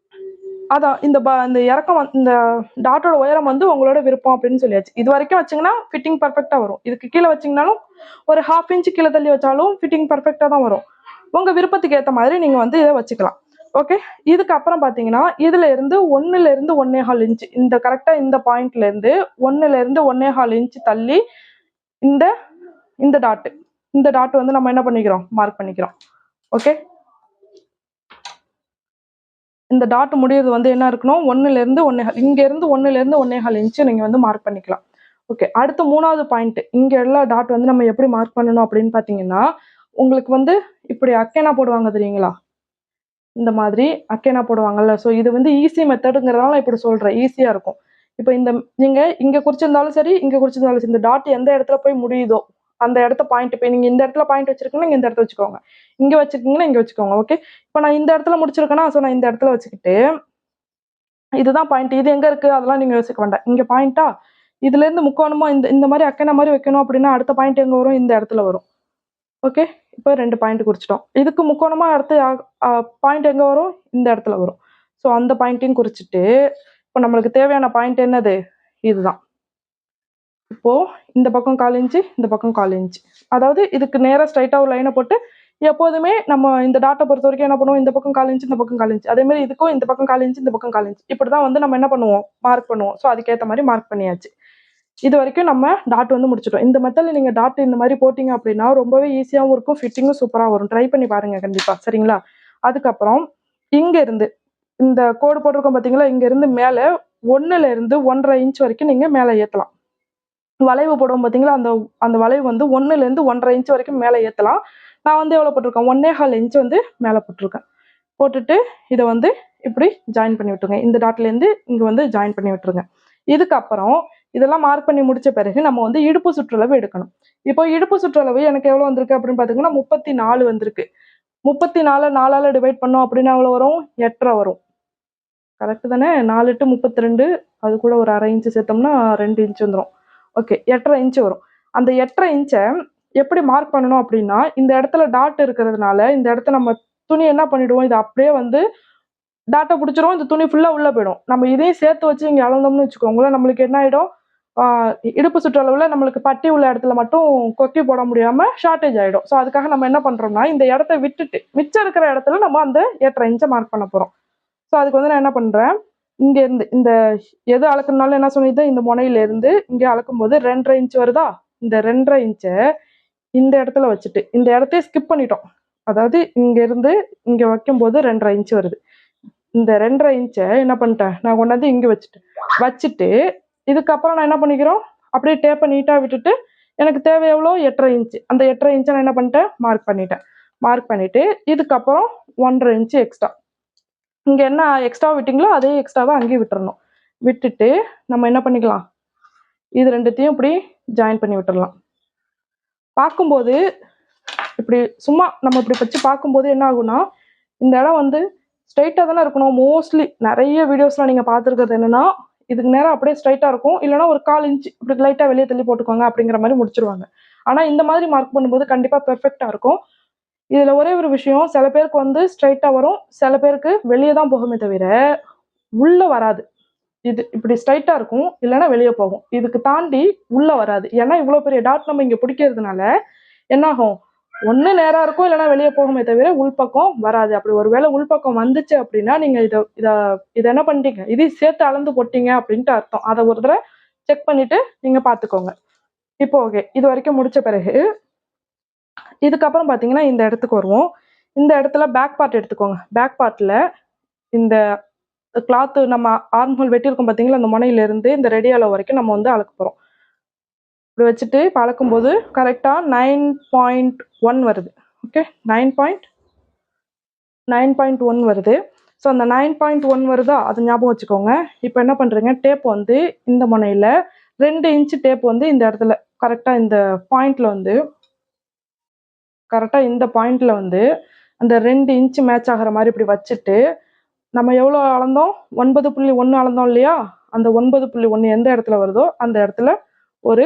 அதான் இந்த இறக்கம் இந்த டாட்டோட உயரம் வந்து உங்களோட விருப்பம் அப்படின்னு சொல்லியாச்சு. இது வரைக்கும் வச்சிங்கன்னா ஃபிட்டிங் பர்ஃபெக்டாக வரும். இதுக்கு கீழே வச்சிங்கனாலும் ஒரு 1/2 இன்ச் கீழே தள்ளி வச்சாலும் ஃபிட்டிங் பர்ஃபெக்டாக தான் வரும். உங்கள் விருப்பத்துக்கு ஏற்ற மாதிரி நீங்கள் வந்து இதை வச்சுக்கலாம். ஓகே, இதுக்கப்புறம் பார்த்தீங்கன்னா இதில் இருந்து 1லேருந்து 1.25 இன்ச், இந்த கரெக்டாக இந்த பாயிண்ட்லேருந்து 1லேருந்து 1.25 இன்ச் தள்ளி இந்த இந்த டாட்டு வந்து நம்ம என்ன பண்ணிக்கிறோம், மார்க் பண்ணிக்கிறோம். ஓகே, இந்த டாட் முடியறது வந்து என்ன இருக்கணும், 1லேருந்து 1.25, இங்கேருந்து 1லேருந்து 1.25 இன்ச்சு நீங்கள் வந்து மார்க் பண்ணிக்கலாம். ஓகே, அடுத்து 3வது பாயிண்ட், இங்கே எல்லா டாட் வந்து நம்ம எப்படி மார்க் பண்ணணும் அப்படின்னு பார்த்தீங்கன்னா, உங்களுக்கு வந்து இப்படி அக்கேனா போடுவாங்க தெரியுங்களா, இந்த மாதிரி அக்கேனா போடுவாங்கல்ல. ஸோ இது வந்து ஈஸி மெத்தடுங்கிறதால இப்படி சொல்கிறேன், ஈஸியாக இருக்கும். இப்போ நீங்கள் இங்கே குறிச்சிருந்தாலும் சரி, இங்கே குறிச்சிருந்தாலும் சரி, இந்த டாட் எந்த இடத்துல போய் முடியுதோ அந்த இடத்த பாயிண்ட், இப்போ நீங்கள் இந்த இடத்துல பாயிண்ட் வச்சிருக்கீங்கன்னா இந்த இடத்துல வச்சுக்கோங்க, இங்கே வச்சுருக்கீங்கன்னா இங்கே வச்சுக்கோங்க. ஓகே, இப்போ நான் இந்த இடத்துல முடிச்சிருக்கேன்னா ஸோ நான் இந்த இடத்துல வச்சுக்கிட்டு இதுதான் பாயிண்ட், இது எங்கே இருக்குது அதெல்லாம் நீங்கள் யோசிக்க வேண்டாம். இங்கே பாயிண்ட்டா, இதுலேருந்து முக்கோணமா இந்த மாதிரி அக்கேனா மாதிரி வைக்கணும் அப்படின்னா அடுத்த பாயிண்ட் எங்கே வரும், இந்த இடத்துல வரும். ஓகே, இப்போ 2 பாயிண்ட் குறிச்சிட்டோம். இதுக்கு முக்கோணமாக அடுத்து பாயிண்ட் எங்கே வரும், இந்த இடத்துல வரும். ஸோ அந்த பாயிண்ட்டையும் குறிச்சிட்டு இப்போ நம்மளுக்கு தேவையான பாயிண்ட் என்னது, இதுதான். இப்போது இந்த பக்கம் 1/4 இன்ச்சு, இந்த பக்கம் 1/4 இன்ச்சு, அதாவது இதுக்கு நேராக ஸ்ட்ரைட்டாக ஒரு லைனை போட்டு எப்போதுமே நம்ம இந்த டாட்டை பொறுத்த வரைக்கும் என்ன பண்ணுவோம், இந்த பக்கம் 1/4 இன்ச்சு, இந்த பக்கம் 1/4 இன்ச்சு, அதேமாதிரி இதுக்கும் இந்த பக்கம் 1/4 இன்ச்சு, இந்த பக்கம் 1/4 இன்ச்சு, இப்படி தான் வந்து நம்ம என்ன பண்ணுவோம், மார்க் பண்ணுவோம். ஸோ அதுக்கேற்ற மாதிரி மார்க் பண்ணியாச்சு. இது வரைக்கும் நம்ம டாட் வந்து முடிச்சிட்டோம். இந்த மெத்தடில் நீங்கள் டாட் இந்த மாதிரி போட்டிங்க அப்படின்னா ரொம்பவே ஈஸியாகவும் இருக்கும், ஃபிட்டிங்கும் சூப்பராக வரும். ட்ரை பண்ணி பாருங்கள் கண்டிப்பாக, சரிங்களா. அதுக்கப்புறம் இங்கேருந்து இந்த கோடு போட்டிருக்கோம் பார்த்தீங்களா, இங்கேருந்து மேலே 1லேருந்து 1.5 இன்ச் வரைக்கும் நீங்கள் மேலே ஏற்றலாம். வளைவு போடுவோம் பார்த்தீங்களா, அந்த வளைவு வந்து 1லேருந்து 1.5 இன்ச் வரைக்கும் மேலே ஏற்றலாம். நான் வந்து எவ்வளோ போட்டிருக்கேன், 1.25 இன்ச் வந்து மேலே போட்டிருக்கேன். போட்டுட்டு இதை வந்து இப்படி ஜாயின் பண்ணி விட்டுருங்க, இந்த டாட்லேருந்து இங்கே வந்து ஜாயின் பண்ணி விட்டுருங்க. இதுக்கப்புறம் இதெல்லாம் மார்க் பண்ணி முடிச்ச பிறகு நம்ம வந்து இடுப்பு சுற்றளவு எடுக்கணும். இப்போ இடுப்பு சுற்றளவு எனக்கு எவ்வளோ வந்திருக்கு அப்படின்னு பார்த்தீங்கன்னா 34 வந்திருக்கு. 34 4ஆல் டிவைட் பண்ணோம் அப்படின்னா எவ்வளோ வரும், 8.5 வரும். கரெக்டு தானே, 4 8 32, அது கூட ஒரு 1/2 இன்ச்சு சேர்த்தோம்னா 2 இன்ச்சு வந்துடும். ஓகே, 8.5 இன்ச்சு வரும். அந்த 8.5 இன்ச்சை எப்படி மார்க் பண்ணணும் அப்படின்னா, இந்த இடத்துல டாட் இருக்கிறதுனால இந்த இடத்த நம்ம துணி என்ன பண்ணிடுவோம், இதை அப்படியே வந்து டாட்டை பிடிச்சிரும், இந்த துணி ஃபுல்லாக உள்ளே போயிடும். நம்ம இதையும் சேர்த்து வச்சு இங்கே அளந்தோம்னு வச்சுக்கோங்களேன், நம்மளுக்கு என்ன ஆகிடும், இடுப்பு சுற்றளவில் நம்மளுக்கு பட்டி உள்ள இடத்துல மட்டும் கொக்கி போட முடியாமல் ஷார்ட்டேஜ் ஆகிடும். ஸோ அதுக்காக நம்ம என்ன பண்ணுறோம்னா, இந்த இடத்த விட்டுட்டு மிச்சம் இருக்கிற இடத்துல நம்ம அந்த 8.5 இன்ச்சை மார்க் பண்ண போகிறோம். ஸோ அதுக்கு வந்து நான் என்ன பண்ணுறேன், இங்கேருந்து இந்த எது அளக்குனாலும் என்ன சொல்லியிருந்தேன், இந்த முனையிலேருந்து இங்கே அளக்கும்போது 2.5 இன்ச் வருதா, இந்த 2.5 இன்ச்சை இந்த இடத்துல வச்சுட்டு இந்த இடத்தையே ஸ்கிப் பண்ணிட்டோம். அதாவது இங்கேருந்து இங்கே வைக்கும்போது 2.5 இன்ச் வருது. இந்த 2.5 இன்ச்சை என்ன பண்ணிட்டேன், நான் கொண்டாந்து இங்கே வச்சுட்டு இதுக்கப்புறம் நான் என்ன பண்ணிக்கிறோம், அப்படியே டேப்பை நீட்டாக விட்டுட்டு எனக்கு தேவை எவ்வளோ 8.5 இன்ச்சு. அந்த 8.5 இன்ச்சை நான் என்ன பண்ணிட்டேன், மார்க் பண்ணிட்டேன். மார்க் பண்ணிவிட்டு இதுக்கப்புறம் 1.5 இன்ச்சு எக்ஸ்ட்ரா. இங்கே என்ன எக்ஸ்ட்ரா விட்டிங்களோ அதே எக்ஸ்ட்ராவை அங்கேயும் விட்டுறணும். விட்டுட்டு நம்ம என்ன பண்ணிக்கலாம், இது ரெண்டுத்தையும் இப்படி ஜாயின் பண்ணி விட்டுடலாம். பார்க்கும்போது இப்படி சும்மா நம்ம இப்படி வச்சு பார்க்கும்போது என்ன ஆகும்னா, இந்த இடம் வந்து ஸ்ட்ரைட்டாக தானே இருக்கணும். மோஸ்ட்லி நிறைய வீடியோஸ்லாம் நீங்கள் பார்த்துருக்கிறது என்னென்னா, இதுக்கு நேரம் அப்படியே ஸ்ட்ரைட்டாக இருக்கும், இல்லைனா ஒரு 1/4 இன்ச்சு இப்படி லைட்டாக வெளியே தள்ளி போட்டுக்கோங்க அப்படிங்கிற மாதிரி முடிச்சிருவாங்க. ஆனால் இந்த மாதிரி மார்க் பண்ணும்போது கண்டிப்பாக பெர்ஃபெக்டாக இருக்கும். இதில் ஒரே ஒரு விஷயம், சில பேருக்கு வந்து ஸ்ட்ரைட்டாக வரும், சில பேருக்கு வெளியே தான் போகுமே தவிர உள்ளே வராது. இது இப்படி ஸ்ட்ரைட்டாக இருக்கும், இல்லைனா வெளியே போகும். இதுக்கு தாண்டி உள்ளே வராது. ஏன்னா இவ்வளோ பெரிய டாட் நம்ம இங்கே பிடிக்கிறதுனால என்னாகும், ஒன்று நேராக இருக்கும், இல்லைனா வெளியே போகுமே தவிர உள்பக்கம் வராது. அப்படி ஒரு வேளை உள்பக்கம் வந்துச்சு அப்படின்னா நீங்கள் இதை என்ன பண்ணிட்டீங்க, இதையும் சேர்த்து அளந்து போட்டீங்க அப்படின்ட்டு அர்த்தம். அதை ஒரு தடவை செக் பண்ணிவிட்டு நீங்கள் பார்த்துக்கோங்க. இப்போ ஓகே, இது வரைக்கும் முடித்த பிறகு இதுக்கப்புறம் பார்த்தீங்கன்னா இந்த இடத்துக்கு வருவோம். இந்த இடத்துல பேக் பார்ட் எடுத்துக்கோங்க. பேக் பார்ட்டில் இந்த கிளாத்து நம்ம ஆர்ம் ஹோல் வெட்டியிருக்கோம் பார்த்தீங்களா, அந்த முனையிலேருந்து இந்த ரெடி அளவு வரைக்கும் நம்ம வந்து அளக்க போகிறோம். இப்படி வச்சுட்டு இப்போ அளக்கும்போது கரெக்டாக 9.1 வருது. ஓகே, 9.1 வருது. ஸோ அந்த 9.1 வருதா, அதை ஞாபகம் வச்சுக்கோங்க. இப்போ என்ன பண்ணுறீங்க, டேப் வந்து இந்த முனையில் 2 இன்ச்சு டேப் வந்து இந்த இடத்துல கரெக்டாக இந்த பாயிண்டில் வந்து அந்த 2 இன்ச்சு மேட்ச் ஆகிற மாதிரி இப்படி வச்சுட்டு, நம்ம எவ்வளோ அளந்தோம், 9.1 அளந்தோம் இல்லையா, அந்த 9.1 எந்த இடத்துல வருதோ அந்த இடத்துல ஒரு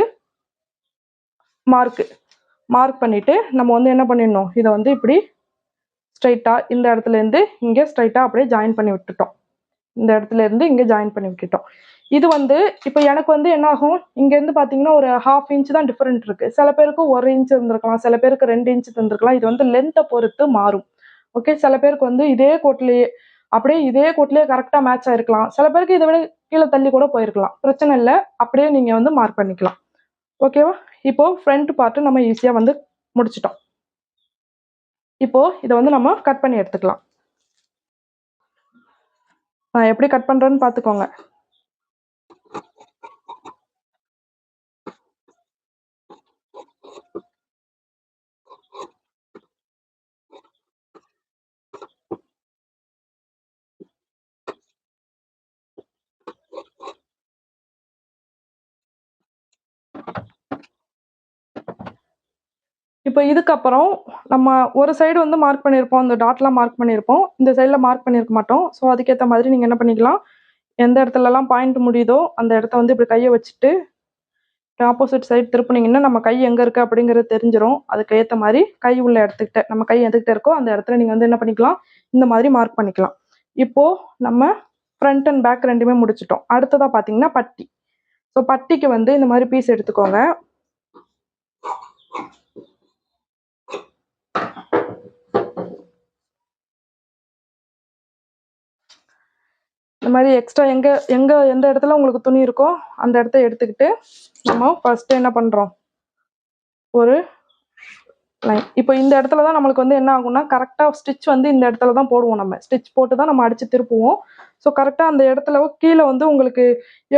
மார்க் பண்ணிவிட்டு நம்ம வந்து என்ன பண்ணிடணும், இதை வந்து இப்படி ஸ்ட்ரைட்டாக இந்த இடத்துலேருந்து இங்கே ஸ்ட்ரைட்டாக அப்படியே ஜாயின் பண்ணி விட்டுட்டோம். இந்த இடத்துலேருந்து இங்கே ஜாயின் பண்ணி விட்டுட்டோம். இது வந்து இப்போ எனக்கு வந்து என்ன ஆகும், இங்கேருந்து பார்த்தீங்கன்னா ஒரு 1/2 இன்ச் தான் டிஃப்ரெண்ட் இருக்குது. சில பேருக்கு 1 இன்ச் இருந்திருக்கலாம், சில பேருக்கு 2 இன்ச் இருந்திருக்கலாம். இது வந்து லென்த்தை பொறுத்து மாறும். ஓகே, சில பேருக்கு வந்து இதே கோட்லேயே கரெக்டாக மேட்ச் ஆகிருக்கலாம். சில பேருக்கு இதை விட கீழே தள்ளி கூட போயிருக்கலாம். பிரச்சனை இல்லை, அப்படியே நீங்கள் வந்து மார்க் பண்ணிக்கலாம். ஓகேவா? இப்போது ஃப்ரண்ட் பார்ட்டு நம்ம ஈஸியாக வந்து முடிச்சிட்டோம். இப்போது இதை வந்து நம்ம கட் பண்ணி எடுத்துக்கலாம். நான் எப்படி கட் பண்ணுறேன்னு பார்த்துக்கோங்க. இப்போ இதுக்கப்புறம் நம்ம ஒரு சைடு வந்து மார்க் பண்ணியிருப்போம், அந்த டாட்லாம் மார்க் பண்ணியிருப்போம், இந்த சைடில் மார்க் பண்ணியிருக்க மாட்டோம். ஸோ அதுக்கேற்ற மாதிரி நீங்கள் என்ன பண்ணிக்கலாம், எந்த இடத்துலலாம் பாயிண்ட் முடியுதோ அந்த இடத்த வந்து இப்படி கையை வச்சுட்டு ஆப்போசிட் சைடு திருப்பினீங்கன்னா நம்ம கை எங்கே இருக்குது அப்படிங்கிறது தெரிஞ்சிடும். அதுக்கு ஏற்ற மாதிரி கை உள்ள இடத்துக்கிட்ட நம்ம கை எதுக்கிட்ட இருக்கோ அந்த இடத்துல நீங்கள் வந்து என்ன பண்ணிக்கலாம், இந்த மாதிரி மார்க் பண்ணிக்கலாம். இப்போது நம்ம ஃப்ரண்ட் அண்ட் பேக் ரெண்டுமே முடிச்சிட்டோம். அடுத்ததாக பார்த்தீங்கன்னா பட்டி. ஸோ பட்டிக்கு வந்து இந்த மாதிரி பீஸ் எடுத்துக்கோங்க. இந்த மாதிரி எக்ஸ்ட்ரா எந்த இடத்துல உங்களுக்கு துணி இருக்கோ அந்த இடத்த எடுத்துக்கிட்டு நம்ம ஃபர்ஸ்ட் என்ன பண்ணுறோம், ஒரு லைன். இப்போ இந்த இடத்துல தான் நம்மளுக்கு வந்து என்ன ஆகும்னா, கரெக்டாக ஸ்டிச் வந்து இந்த இடத்துல தான் போடுவோம். நம்ம ஸ்டிச் போட்டு தான் நம்ம அடித்து திருப்புவோம். ஸோ கரெக்டாக அந்த இடத்துல கீழே வந்து உங்களுக்கு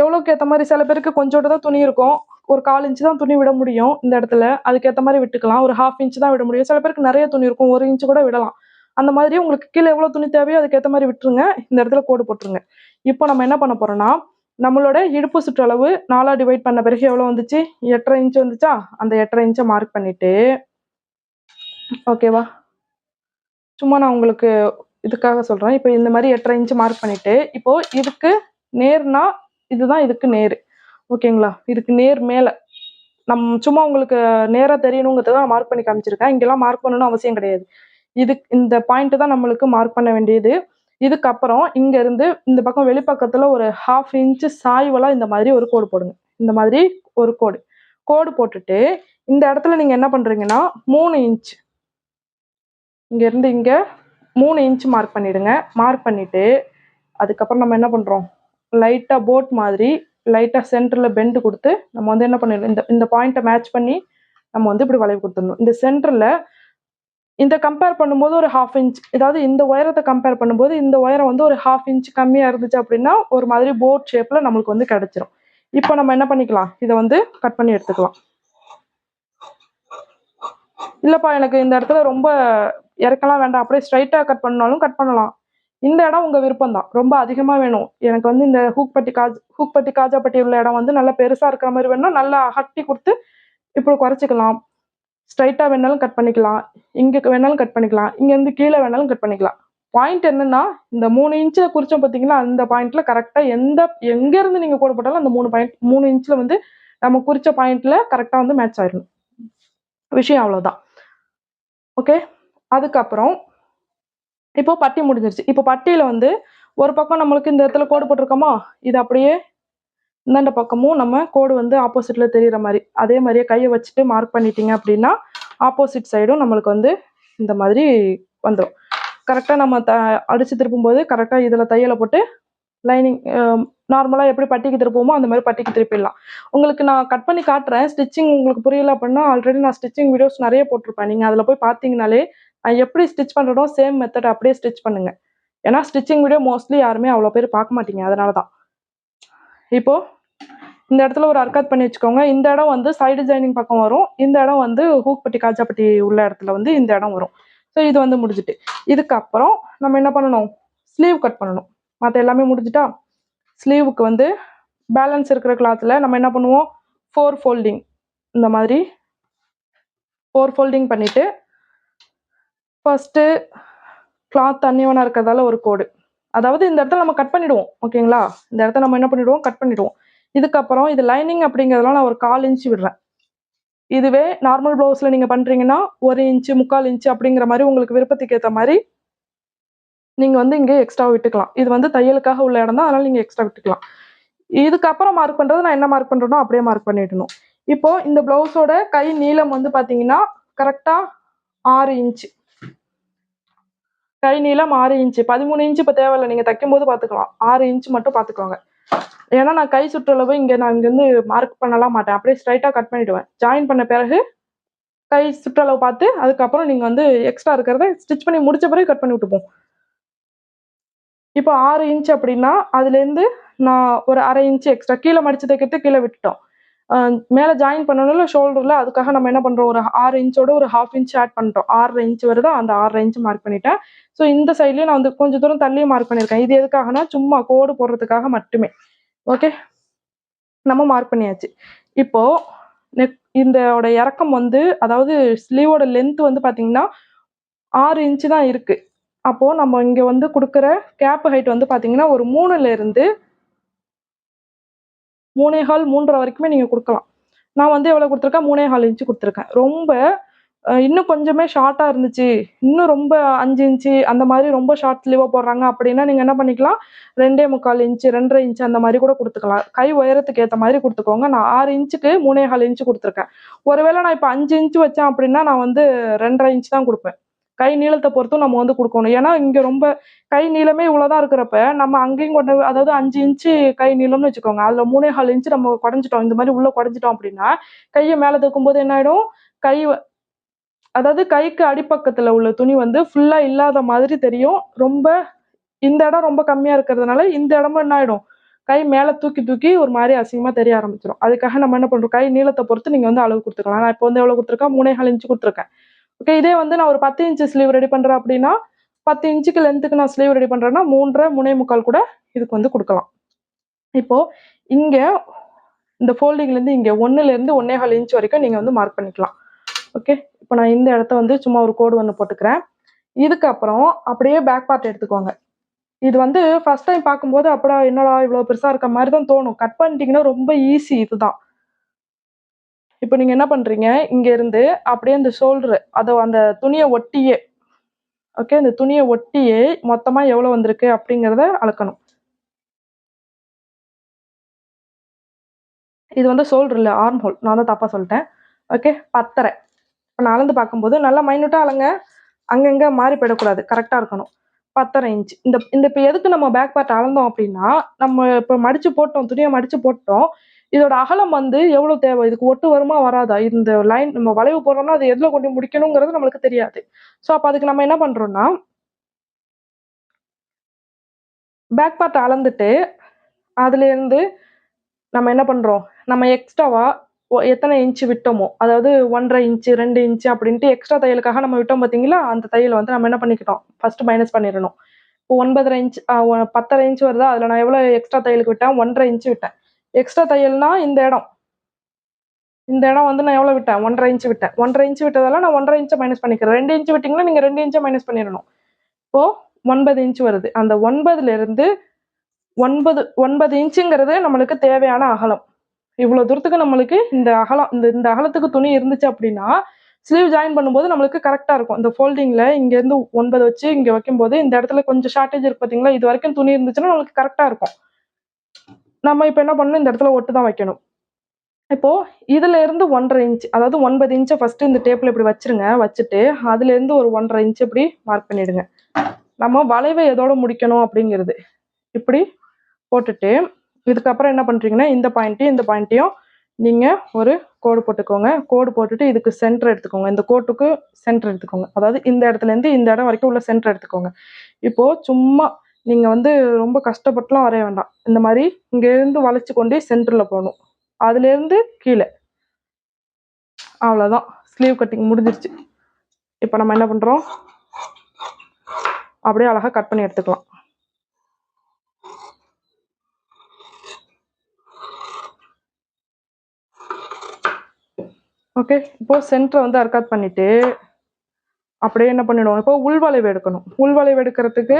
எவ்வளோக்கு ஏற்ற மாதிரி, சில பேருக்கு கொஞ்சோண்டு தான் துணி இருக்கும், ஒரு 1/4 இன்ச்சு தான் துணி விட முடியும் இந்த இடத்துல, அதுக்கேற்ற மாதிரி விட்டுக்கலாம். ஒரு 1/2 இன்ச்சு தான் விட முடியும். சில பேருக்கு நிறைய துணி இருக்கும், 1 இன்ச்சு கூட விடலாம். அந்த மாதிரி உங்களுக்கு கீழே எவ்வளோ துணி தேவையோ அதுக்கேற்ற மாதிரி விட்டுருங்க. இந்த இடத்துல கோடு போட்டுருங்க. இப்போ நம்ம என்ன பண்ண போகிறோம்னா, நம்மளோட இடுப்பு சுற்றளவு 4ஆ டிவைட் பண்ண பிறகு எவ்வளோ வந்துச்சு, 8.5 இன்ச்சு வந்துச்சா, அந்த 8.5 இன்ச்சை மார்க் பண்ணிவிட்டு, ஓகேவா, சும்மா நான் உங்களுக்கு இதுக்காக சொல்கிறேன். இப்போ இந்த மாதிரி 8.5 இன்ச்சு மார்க் பண்ணிவிட்டு, இப்போது இதுக்கு நேர்னா இதுதான் இதுக்கு நேர். ஓகேங்களா, இதுக்கு நேர் மேலே சும்மா உங்களுக்கு நேராக தெரியணுங்கிறது தான் மார்க் பண்ணி காமிச்சிருக்கேன். இங்கெல்லாம் மார்க் பண்ணணும்னு அவசியம் கிடையாது. இந்த பாயிண்ட் தான் நம்மளுக்கு மார்க் பண்ண வேண்டியது. இதுக்கப்புறம் இங்கேருந்து இந்த பக்கம் வெளிப்பக்கத்தில் ஒரு 1/2 இன்ச்சு சாய்வலாக இந்த மாதிரி ஒரு கோடு போடுங்க. இந்த மாதிரி ஒரு கோடு போட்டுட்டு இந்த இடத்துல நீங்கள் என்ன பண்ணுறீங்கன்னா 3 இன்ச் இங்கேருந்து இங்கே 3 இன்ச் மார்க் பண்ணிவிடுங்க. மார்க் பண்ணிவிட்டு அதுக்கப்புறம் நம்ம என்ன பண்ணுறோம், லைட்டாக போட் மாதிரி லைட்டாக சென்டரில் பெண்டு கொடுத்து நம்ம வந்து என்ன பண்ணிடணும், இந்த பாயிண்ட்டை மேட்ச் பண்ணி நம்ம வந்து இப்படி வளைவு கொடுத்துடணும். இந்த சென்டரில் இந்த கம்பேர் பண்ணும்போது ஒரு 1/2 இன்ச், அதாவது இந்த உயரத்தை கம்பேர் பண்ணும்போது இந்த உயரம் வந்து ஒரு 1/2 இன்ச் கம்மியாக இருந்துச்சு அப்படின்னா ஒரு மாதிரி போட் ஷேப்பில் நம்மளுக்கு வந்து கிடச்சிரும். இப்போ நம்ம என்ன பண்ணிக்கலாம், இதை வந்து கட் பண்ணி எடுத்துக்கலாம். இல்லைப்பா எனக்கு இந்த இடத்துல ரொம்ப இறக்கலாம் வேண்டாம், அப்படியே ஸ்ட்ரைட்டாக கட் பண்ணாலும் கட் பண்ணலாம். இந்த இடம் உங்கள் விருப்பம் தான். ரொம்ப அதிகமாக வேணும் எனக்கு வந்து இந்த ஹூக்பட்டி காஜாப்பட்டி உள்ள இடம் வந்து நல்லா பெருசாக இருக்கிற மாதிரி வேணும்னா நல்லா அகட்டி கொடுத்து இப்படி குறைச்சிக்கலாம். ஸ்ட்ரைட்டாக வேணாலும் கட் பண்ணிக்கலாம், இங்கே வேணாலும் கட் பண்ணிக்கலாம், இங்கேருந்து கீழே வேணாலும் கட் பண்ணிக்கலாம். பாயிண்ட் என்னன்னா, இந்த 3 இன்ச்சில் குறிச்சோம் பார்த்தீங்களா, அந்த பாயிண்ட்ல கரெக்டாக எங்கேருந்து நீங்கள் கோடு போட்டாலும் அந்த 3 இன்ச்சில் வந்து நம்ம குறிச்ச பாயிண்ட்ல கரெக்டாக வந்து மேட்ச் ஆயிடணும். விஷயம் அவ்வளோதான். ஓகே, அதுக்கப்புறம் இப்போ பட்டி முடிஞ்சிருச்சு. இப்போ பட்டியில் வந்து ஒரு பக்கம் நம்மளுக்கு இந்த இடத்துல கோடு போட்டிருக்கோமா, இது அப்படியே இந்தாண்ட பக்கமும் நம்ம கோடு வந்து ஆப்போசிட்ல தெரிகிற மாதிரி அதே மாதிரியே கையை வச்சுட்டு மார்க் பண்ணிட்டீங்க அப்படின்னா ஆப்போசிட் சைடும் நம்மளுக்கு வந்து இந்த மாதிரி வந்துடும். கரெக்டாக நம்ம அடித்து திருப்பும்போது கரெக்டாக இதில் தையலை போட்டு லைனிங் நார்மலாக எப்படி பட்டிக்கு திருப்போமோ அந்த மாதிரி பட்டிக்கு திருப்பிடலாம். உங்களுக்கு நான் கட் பண்ணி காட்டுறேன். ஸ்டிச்சிங் உங்களுக்கு புரியல அப்படின்னா ஆல்ரெடி நான் ஸ்டிச்சிங் வீடியோஸ் நிறைய போட்டிருப்பேன். நீங்கள் அதில் போய் பார்த்தீங்கனாலே எப்படி ஸ்டிச் பண்ணுறனோ சேம் மெத்தட் அப்படியே ஸ்டிச் பண்ணுங்க. ஏன்னா ஸ்டிச்சிங் வீடியோ மோஸ்ட்லி யாருமே அவ்வளோ பேர் பார்க்க மாட்டீங்க, அதனால தான். இப்போது இந்த இடத்துல ஒரு அர்க்காத் பண்ணி வச்சுக்கோங்க. இந்த இடம் வந்து சைடு ஜாயினிங் பக்கம் வரும், இந்த இடம் வந்து ஹூக்பட்டி காஜாப்பட்டி உள்ள இடத்துல வந்து இந்த இடம் வரும். ஸோ இது வந்து முடிஞ்சுட்டு இதுக்கப்புறம் நம்ம என்ன பண்ணணும், ஸ்லீவ் கட் பண்ணணும். மற்ற எல்லாமே முடிஞ்சுட்டா ஸ்லீவுக்கு வந்து பேலன்ஸ் இருக்கிற கிளாத்தில் நம்ம என்ன பண்ணுவோம், 4 ஃபோல்டிங் இந்த மாதிரி 4 ஃபோல்டிங் பண்ணிவிட்டு ஃபஸ்ட்டு கிளாத் தண்ணிவனாக இருக்கிறதால ஒரு கோடு, அதாவது இந்த இடத்துல நம்ம கட் பண்ணிவிடுவோம். ஓகேங்களா, இந்த இடத்த நம்ம என்ன பண்ணிவிடுவோம், கட் பண்ணிவிடுவோம். இதுக்கப்புறம் இது லைனிங் அப்படிங்கிறதுலாம் நான் ஒரு 1/4 இன்ச்சு விடுறேன். இதுவே நார்மல் ப்ளவுஸில் நீங்கள் பண்ணுறீங்கன்னா 1 இன்ச்சு 3/4 இன்ச்சு அப்படிங்கிற மாதிரி உங்களுக்கு விருப்பத்துக்கு ஏற்ற மாதிரி நீங்கள் வந்து இங்கே எக்ஸ்ட்ரா விட்டுக்கலாம். இது வந்து தையலுக்காக உள்ள இடம் தான், அதனால் நீங்கள் எக்ஸ்ட்ரா விட்டுக்கலாம். இதுக்கப்புறம் மார்க் பண்ணுறது நான் என்ன மார்க் பண்ணுறேனோ அப்படியே மார்க் பண்ணிடணும். இப்போது இந்த ப்ளவுஸோட கை நீளம் வந்து பார்த்தீங்கன்னா கரெக்டாக 6 இன்ச்சு. கை நீளம் 6 இன்ச்சு. 13 இன்ச்சு இப்போ தேவையில்லை, நீங்கள் தைக்கும்போது பார்த்துக்கலாம். 6 இன்ச்சு மட்டும் பார்த்துக்கோங்க. ஏன்னா நான் கை சுற்றளவு நான் இங்கேருந்து மார்க் பண்ணலாம் மாட்டேன், அப்படியே ஸ்ட்ரைட்டாக கட் பண்ணிவிடுவேன். ஜாயின் பண்ண பிறகு கை சுற்றளவு பார்த்து அதுக்கப்புறம் நீங்கள் வந்து எக்ஸ்ட்ரா இருக்கிறத ஸ்டிச் பண்ணி முடிச்ச பிறகு கட் பண்ணி விட்டுப்போம். இப்போ 6 இன்ச் அப்படின்னா அதுலேருந்து நான் ஒரு 1/2 இன்ச்சு எக்ஸ்ட்ரா கீழே மடிச்சு தைக்கிறது கீழே விட்டுட்டோம். மேலே ஜாயின் பண்ணணும்ல ஷோல்டரில், அதுக்காக நம்ம என்ன பண்ணுறோம், ஒரு 6 இன்ச்சோட ஒரு 1/2 இன்ச் ஆட் பண்ணிட்டோம். 6.5 இன்ச் வருதா, அந்த 6.5 இன்ச் மார்க் பண்ணிட்டேன். ஸோ இந்த சைட்லேயும் நான் வந்து கொஞ்சம் தூரம் தள்ளியும் மார்க் பண்ணியிருக்கேன். இது எதுக்காகனா சும்மா கோடு போடுறதுக்காக மட்டுமே. ஓகே, நம்ம மார்க் பண்ணியாச்சு. இப்போது இதோட இறக்கம் வந்து, அதாவது ஸ்லீவோட லென்த் வந்து பார்த்தீங்கன்னா 6 இன்ச்சு தான் இருக்குது. அப்போது நம்ம இங்கே வந்து கொடுக்குற கேப் ஹைட் வந்து பார்த்தீங்கன்னா ஒரு 3லேருந்து 3.25 3.5 வரைக்குமே நீங்கள் கொடுக்கலாம். நான் வந்து எவ்வளோ கொடுத்துருக்கேன், 3.25 இன்ச்சு கொடுத்துருக்கேன். ரொம்ப இன்னும் கொஞ்சமே ஷார்ட்டாக இருந்துச்சு, இன்னும் ரொம்ப 5 இன்ச்சு அந்த மாதிரி ரொம்ப ஷார்ட் ஸ்லீவாக போடுறாங்க அப்படின்னா நீங்கள் என்ன பண்ணிக்கலாம், 2.25 இன்ச்சு 2.5 இன்ச்சு அந்த மாதிரி கூட கொடுத்துக்கலாம். கை உயரத்துக்கு ஏற்ற மாதிரி கொடுத்துக்கோங்க. நான் 6 இன்ச்சுக்கு 3.25 இன்ச்சு கொடுத்துருக்கேன். ஒருவேளை நான் இப்போ 5 இன்ச்சு வச்சேன் அப்படின்னா நான் வந்து 2.5 இன்ச்சு தான் கொடுப்பேன். கை நீளத்தை பொறுத்தும் நம்ம வந்து கொடுக்கணும். ஏன்னா இங்கே ரொம்ப கை நீளமே இவ்வளோதான் இருக்கிறப்ப நம்ம அங்கேயும் கொண்டு, அதாவது 5 இன்ச்சு கை நீளம்னு வச்சுக்கோங்க, அதில் 3.25 இன்ச்சு நம்ம குறைஞ்சிட்டோம், இந்த மாதிரி உள்ளே குறைஞ்சிட்டோம் அப்படின்னா கையை மேலே தூக்கும்போது என்ன ஆகிடும், கை அதாவது கைக்கு அடிப்பக்கத்தில் உள்ள துணி வந்து ஃபுல்லாக இல்லாத மாதிரி தெரியும். ரொம்ப இந்த இடம் ரொம்ப கம்மியாக இருக்கிறதுனால இந்த இடமும் என்ன ஆகிடும், கை மேலே தூக்கி தூக்கி ஒரு மாதிரி அசிங்கமாக தெரிய ஆரம்பிச்சிடும். அதுக்காக நம்ம என்ன பண்ணுறோம், கை நீளத்தை பொறுத்து நீங்கள் வந்து அளவு கொடுத்துக்கலாம். நான் இப்போ வந்து எவ்வளோ கொடுத்துருக்கேன், 3.25 இன்ச்சு கொடுத்துருக்கேன். ஓகே, இதே வந்து நான் ஒரு 10 இன்ச்சு ஸ்லீவ் ரெடி பண்ணுறேன் அப்படின்னா 10 இன்ச்சுக்கு லென்த்துக்கு நான் ஸ்லீவ் ரெடி பண்ணுறேன்னா 3.5 3.25 கூட இதுக்கு வந்து கொடுக்கலாம். இப்போது இங்கே இந்த ஃபோல்டிங்லேருந்து இங்கே 1லேருந்து 1.25 இன்ச் வரைக்கும் நீங்கள் வந்து மார்க் பண்ணிக்கலாம். ஓகே, இப்போ நான் இந்த இடத்த வந்து சும்மா ஒரு கோடு ஒன்று போட்டுக்கிறேன். இதுக்கப்புறம் அப்படியே பேக் பார்ட் எடுத்துக்கோங்க. இது வந்து ஃபர்ஸ்ட் டைம் பார்க்கும்போது அப்படா என்னடா இவ்வளோ பெருசாக இருக்க மாதிரி தான் தோணும். கட் பண்ணிட்டீங்கன்னா ரொம்ப ஈஸி இதுதான். இப்போ நீங்கள் என்ன பண்ணுறீங்க, இங்கேருந்து அப்படியே இந்த ஷோல்டரு அதை அந்த துணியை ஒட்டியே, ஓகே, இந்த துணியை ஒட்டியே மொத்தமாக எவ்வளோ வந்திருக்கு அப்படிங்கிறத அளக்கணும். இது வந்து ஷோல்டர் இல்லை, ஆர்ம் ஹோல், நான் தான் தப்பாக சொல்லிட்டேன். ஓகே, 10.5. இப்போ நான் அளந்து பார்க்கும்போது நல்லா மைனூட்டாக அளங்க, அங்கங்கே மாறி போயிடக்கூடாது, கரெக்டாக இருக்கணும். 10.5 இன்ச். இந்த இப்போ எதுக்கு நம்ம பேக் பார்ட் அளந்தோம் அப்படின்னா, நம்ம இப்போ மடித்து போட்டோம், துணியை மடித்து போட்டோம், இதோட அகலம் வந்து எவ்வளோ தேவை, இதுக்கு ஒட்டு வருமா வராதா, இந்த லைன் நம்ம வளைவு போடுறோம்னா அது எதில் கொண்டு முடிக்கணுங்கிறது நம்மளுக்கு தெரியாது. ஸோ அப்போ அதுக்கு நம்ம என்ன பண்ணுறோம்னா, பேக் பார்ட் அளந்துட்டு அதுலேருந்து நம்ம என்ன பண்ணுறோம், நம்ம எக்ஸ்ட்ராவா எத்தனை இன்ச்சு விட்டோமோ, அதாவது 1.5 இன்ச்சு 2 இன்ச்சு அப்படின்ட்டு எக்ஸ்ட்ரா தையலுக்காக நம்ம விட்டோம் பார்த்தீங்களா, அந்த தையலை வந்து நம்ம என்ன பண்ணிக்கிட்டோம், ஃபஸ்ட்டு மைனஸ் பண்ணிடணும். இப்போ 9.5 இன்ச் 10.5 இன்ச் வருதா, அதில் நான் எவ்வளோ எக்ஸ்ட்ரா தையலுக்கு விட்டேன், 1.5 இன்ச்சு விட்டேன். எக்ஸ்ட்ரா தையல்னா இந்த இடம் வந்து நான் எவ்வளோ விட்டேன், 1.5 இன்ச்சு விட்டேன். 1.5 இன்ச்சு விட்டதால நான் 1.5 இன்ச்சை மைனஸ் பண்ணிக்கிறேன். 2 இன்ச்சு விட்டிங்கன்னா நீங்கள் 2 இன்ச்சை மைனஸ் பண்ணிடணும். இப்போ 9 இன்ச் வருது. அந்த 9லேருந்து 9 இன்ச்சுங்கிறது நம்மளுக்கு தேவையான அகலம். இவ்வளோ தூரத்துக்கு நம்மளுக்கு இந்த அகலம் இந்த அகலத்துக்கு துணி இருந்துச்சு அப்படின்னா ஸ்லீவ் ஜாயின் பண்ணும்போது நம்மளுக்கு கரெக்டாக இருக்கும். இந்த ஃபோல்டிங்கில் இங்கேருந்து 9 வச்சு இங்கே வைக்கும்போது இந்த இடத்துல கொஞ்சம் ஷார்ட்டேஜ் இருக்கு பார்த்தீங்களா, இது வரைக்கும் துணி இருந்துச்சுன்னா நம்மளுக்கு கரெக்டாக இருக்கும். நம்ம இப்போ என்ன பண்ணணும், இந்த இடத்துல ஒட்டு தான் வைக்கணும். இப்போ இதுல இருந்து 1.5 இன்ச், அதாவது 9 இன்ச்சை ஃபர்ஸ்ட் இந்த டேப்ல இப்படி வச்சிருங்க. வச்சுட்டு அதுல இருந்து ஒரு 1.5 இன்ச் இப்படி மார்க் பண்ணிடுங்க. நம்ம வளைவை எதோட முடிக்கணும் அப்படிங்கிறது இப்படி போட்டுட்டு இதுக்கப்புறம் என்ன பண்றீங்கன்னா, இந்த பாயிண்ட்டையும் நீங்க ஒரு கோடு போட்டுக்கோங்க. கோடு போட்டுட்டு இதுக்கு சென்டர் எடுத்துக்கோங்க. இந்த கோட்டுக்கு சென்டர் எடுத்துக்கோங்க. அதாவது இந்த இடத்துல இருந்து இந்த இடம் வரைக்கும் உள்ள சென்டர் எடுத்துக்கோங்க. இப்போ சும்மா நீங்க வந்து ரொம்ப கஷ்டப்பட்டுலாம் வரைய வேண்டாம். இந்த மாதிரி இங்க இருந்து வளைச்சு கொண்டு சென்டர்ல போகணும். அதுல இருந்து கீழே, அவ்வளோதான். ஸ்லீவ் கட்டிங் முடிஞ்சிருச்சு. இப்போ நம்ம என்ன பண்றோம், அப்படியே அழகா கட் பண்ணி எடுத்துக்கலாம். ஓகே, இப்போ சென்டரை வந்து அர்க்காட் பண்ணிட்டு அப்படியே என்ன பண்ணிடுவோம், இப்போ உள்வளைவு எடுக்கணும். உள்வளைவு எடுக்கிறதுக்கு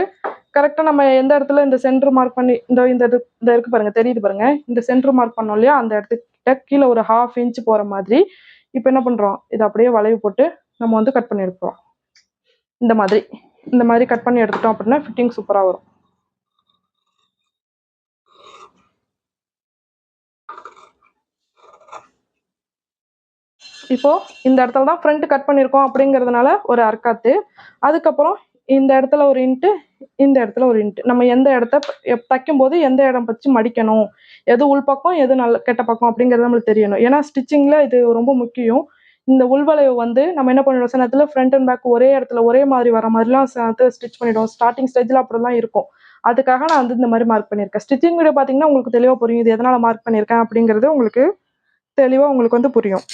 கரெக்டாக நம்ம எந்த இடத்துல இந்த சென்டர் மார்க் பண்ணி இந்த இருக்கு பாருங்க, தெரியுது பாருங்க, இந்த சென்டர் மார்க் பண்ணோம் இல்லையா, அந்த இடத்துக்கிட்ட கீழே ஒரு 1/2 இன்ச் போற மாதிரி இப்போ என்ன பண்றோம், இதை அப்படியே வளைவு போட்டு நம்ம வந்து கட் பண்ணி எடுக்கிறோம். இந்த மாதிரி கட் பண்ணி எடுத்துட்டோம் அப்படின்னா ஃபிட்டிங் சூப்பராக வரும். இப்போ இந்த இடத்துல தான் ஃப்ரண்ட் கட் பண்ணியிருக்கோம் அப்படிங்கிறதுனால ஒரு அர்க்காத்து. அதுக்கப்புறம் இந்த இடத்துல ஒரு இன்ட்டு, இந்த இடத்துல ஒரு இன்ட்டு. நம்ம எந்த இடத்த தைக்கும்போது எந்த இடம் வச்சு மடிக்கணும், எது உள் பக்கம் எது நல்ல கெட்ட பக்கம் அப்படிங்கிறது நம்மளுக்கு தெரியணும். ஏன்னா ஸ்டிச்சிங்கில் இது ரொம்ப முக்கியம். இந்த உள்வளைவு வந்து நம்ம என்ன பண்ணிடுவோம், சில நேரத்தில் ஃப்ரண்ட் அண்ட் பேக் ஒரே இடத்துல ஒரே மாதிரி வர மாதிரிலாம் சில நேரத்தில் ஸ்டிச் பண்ணிவிடுவோம். ஸ்டார்டிங் ஸ்டேஜில் அப்படிலாம் இருக்கும். அதுக்காக நான் வந்து இந்த மாதிரி மார்க் பண்ணியிருக்கேன். ஸ்டிச்சிங் வீடியோ பார்த்தீங்கன்னா உங்களுக்கு தெளிவாக புரியும், இது எதனால் மார்க் பண்ணியிருக்கேன் அப்படிங்கிறது உங்களுக்கு தெளிவாக உங்களுக்கு வந்து புரியும்.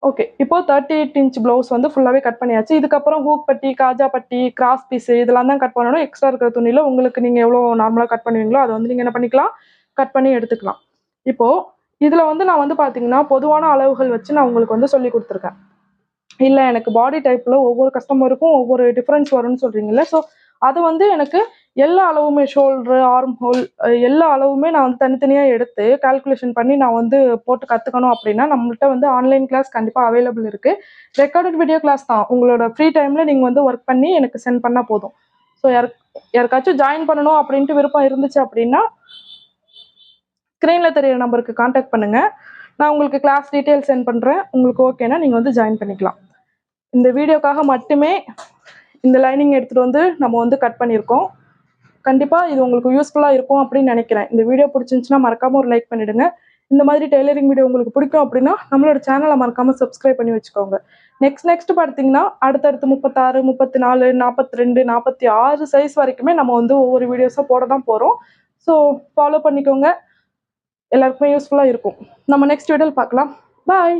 ஓகே, இப்போ 38 இன்ச் ப்ளவுஸ் வந்து ஃபுல்லாகவே கட் பண்ணியாச்சு. இதுக்கப்புறம் ஹூக் பட்டி, காஜா பட்டி, கிராஸ் பீஸு இதெல்லாம் தான் கட் பண்ணணும். எக்ஸ்ட்ரா இருக்கிற துணியில் உங்களுக்கு நீங்கள் எவ்வளோ நார்மலாக கட் பண்ணுவீங்களோ அதை வந்து நீங்கள் என்ன பண்ணிக்கலாம், கட் பண்ணி எடுத்துக்கலாம். இப்போது இதில் வந்து நான் வந்து பார்த்தீங்கன்னா பொதுவான அளவுகள் வச்சு நான் உங்களுக்கு வந்து சொல்லி கொடுத்துருக்கேன். இல்லை எனக்கு பாடி டைப்பில் ஒவ்வொரு கஸ்டமருக்கும் ஒவ்வொரு டிஃப்ரென்ஸ் வரும்னு சொல்கிறீங்களே, ஸோ அது வந்து எனக்கு எல்லா அளவுமே ஷோல்ட்ரு, ஆர்ம் ஹோல் எல்லா அளவுமே நான் வந்து தனித்தனியாக எடுத்து கால்குலேஷன் பண்ணி நான் வந்து போட்டு கற்றுக்கணும் அப்படின்னா நம்மள்கிட்ட வந்து ஆன்லைன் கிளாஸ் கண்டிப்பாக அவைலபிள் இருக்குது. ரெக்கார்டட் வீடியோ கிளாஸ் தான். உங்களோட ஃப்ரீ டைமில் நீங்கள் வந்து ஒர்க் பண்ணி எனக்கு சென்ட் பண்ணால் போதும். ஸோ யாருக்காச்சும் ஜாயின் பண்ணணும் அப்படின்ட்டு விருப்பம் இருந்துச்சு அப்படின்னா ஸ்க்ரீனில் தெரியிற நம்பருக்கு காண்டாக்ட் பண்ணுங்கள். நான் உங்களுக்கு கிளாஸ் டீட்டெயில் சென்ட் பண்ணுறேன். உங்களுக்கு ஓகேனா நீங்கள் வந்து ஜாயின் பண்ணிக்கலாம். இந்த வீடியோக்காக மட்டுமே இந்த லைனிங் எடுத்துகிட்டு வந்து நம்ம வந்து கட் பண்ணியிருக்கோம். கண்டிப்பாக இது உங்களுக்கு யூஸ்ஃபுல்லாக இருக்கும் அப்படின்னு நினைக்கிறேன். இந்த வீடியோ பிடிச்சிருந்துச்சுன்னா மறக்காமல் ஒரு லைக் பண்ணிவிடுங்க. இந்த மாதிரி டெய்லரிங் வீடியோ உங்களுக்கு பிடிக்கும் அப்படின்னா நம்மளோட சேனலை மறக்காமல் சப்ஸ்கிரைப் பண்ணி வச்சுக்கோங்க. நெக்ஸ்ட் பார்த்தீங்கன்னா அடுத்தடுத்து 36, 34, 42, 46 சைஸ் வரைக்குமே நம்ம வந்து ஒவ்வொரு வீடியோஸாக போட தான் போகிறோம். ஸோ ஃபாலோ பண்ணிக்கோங்க. எல்லாருக்குமே யூஸ்ஃபுல்லாக இருக்கும். நம்ம நெக்ஸ்ட் வீடியோவில் பார்க்கலாம். பாய்.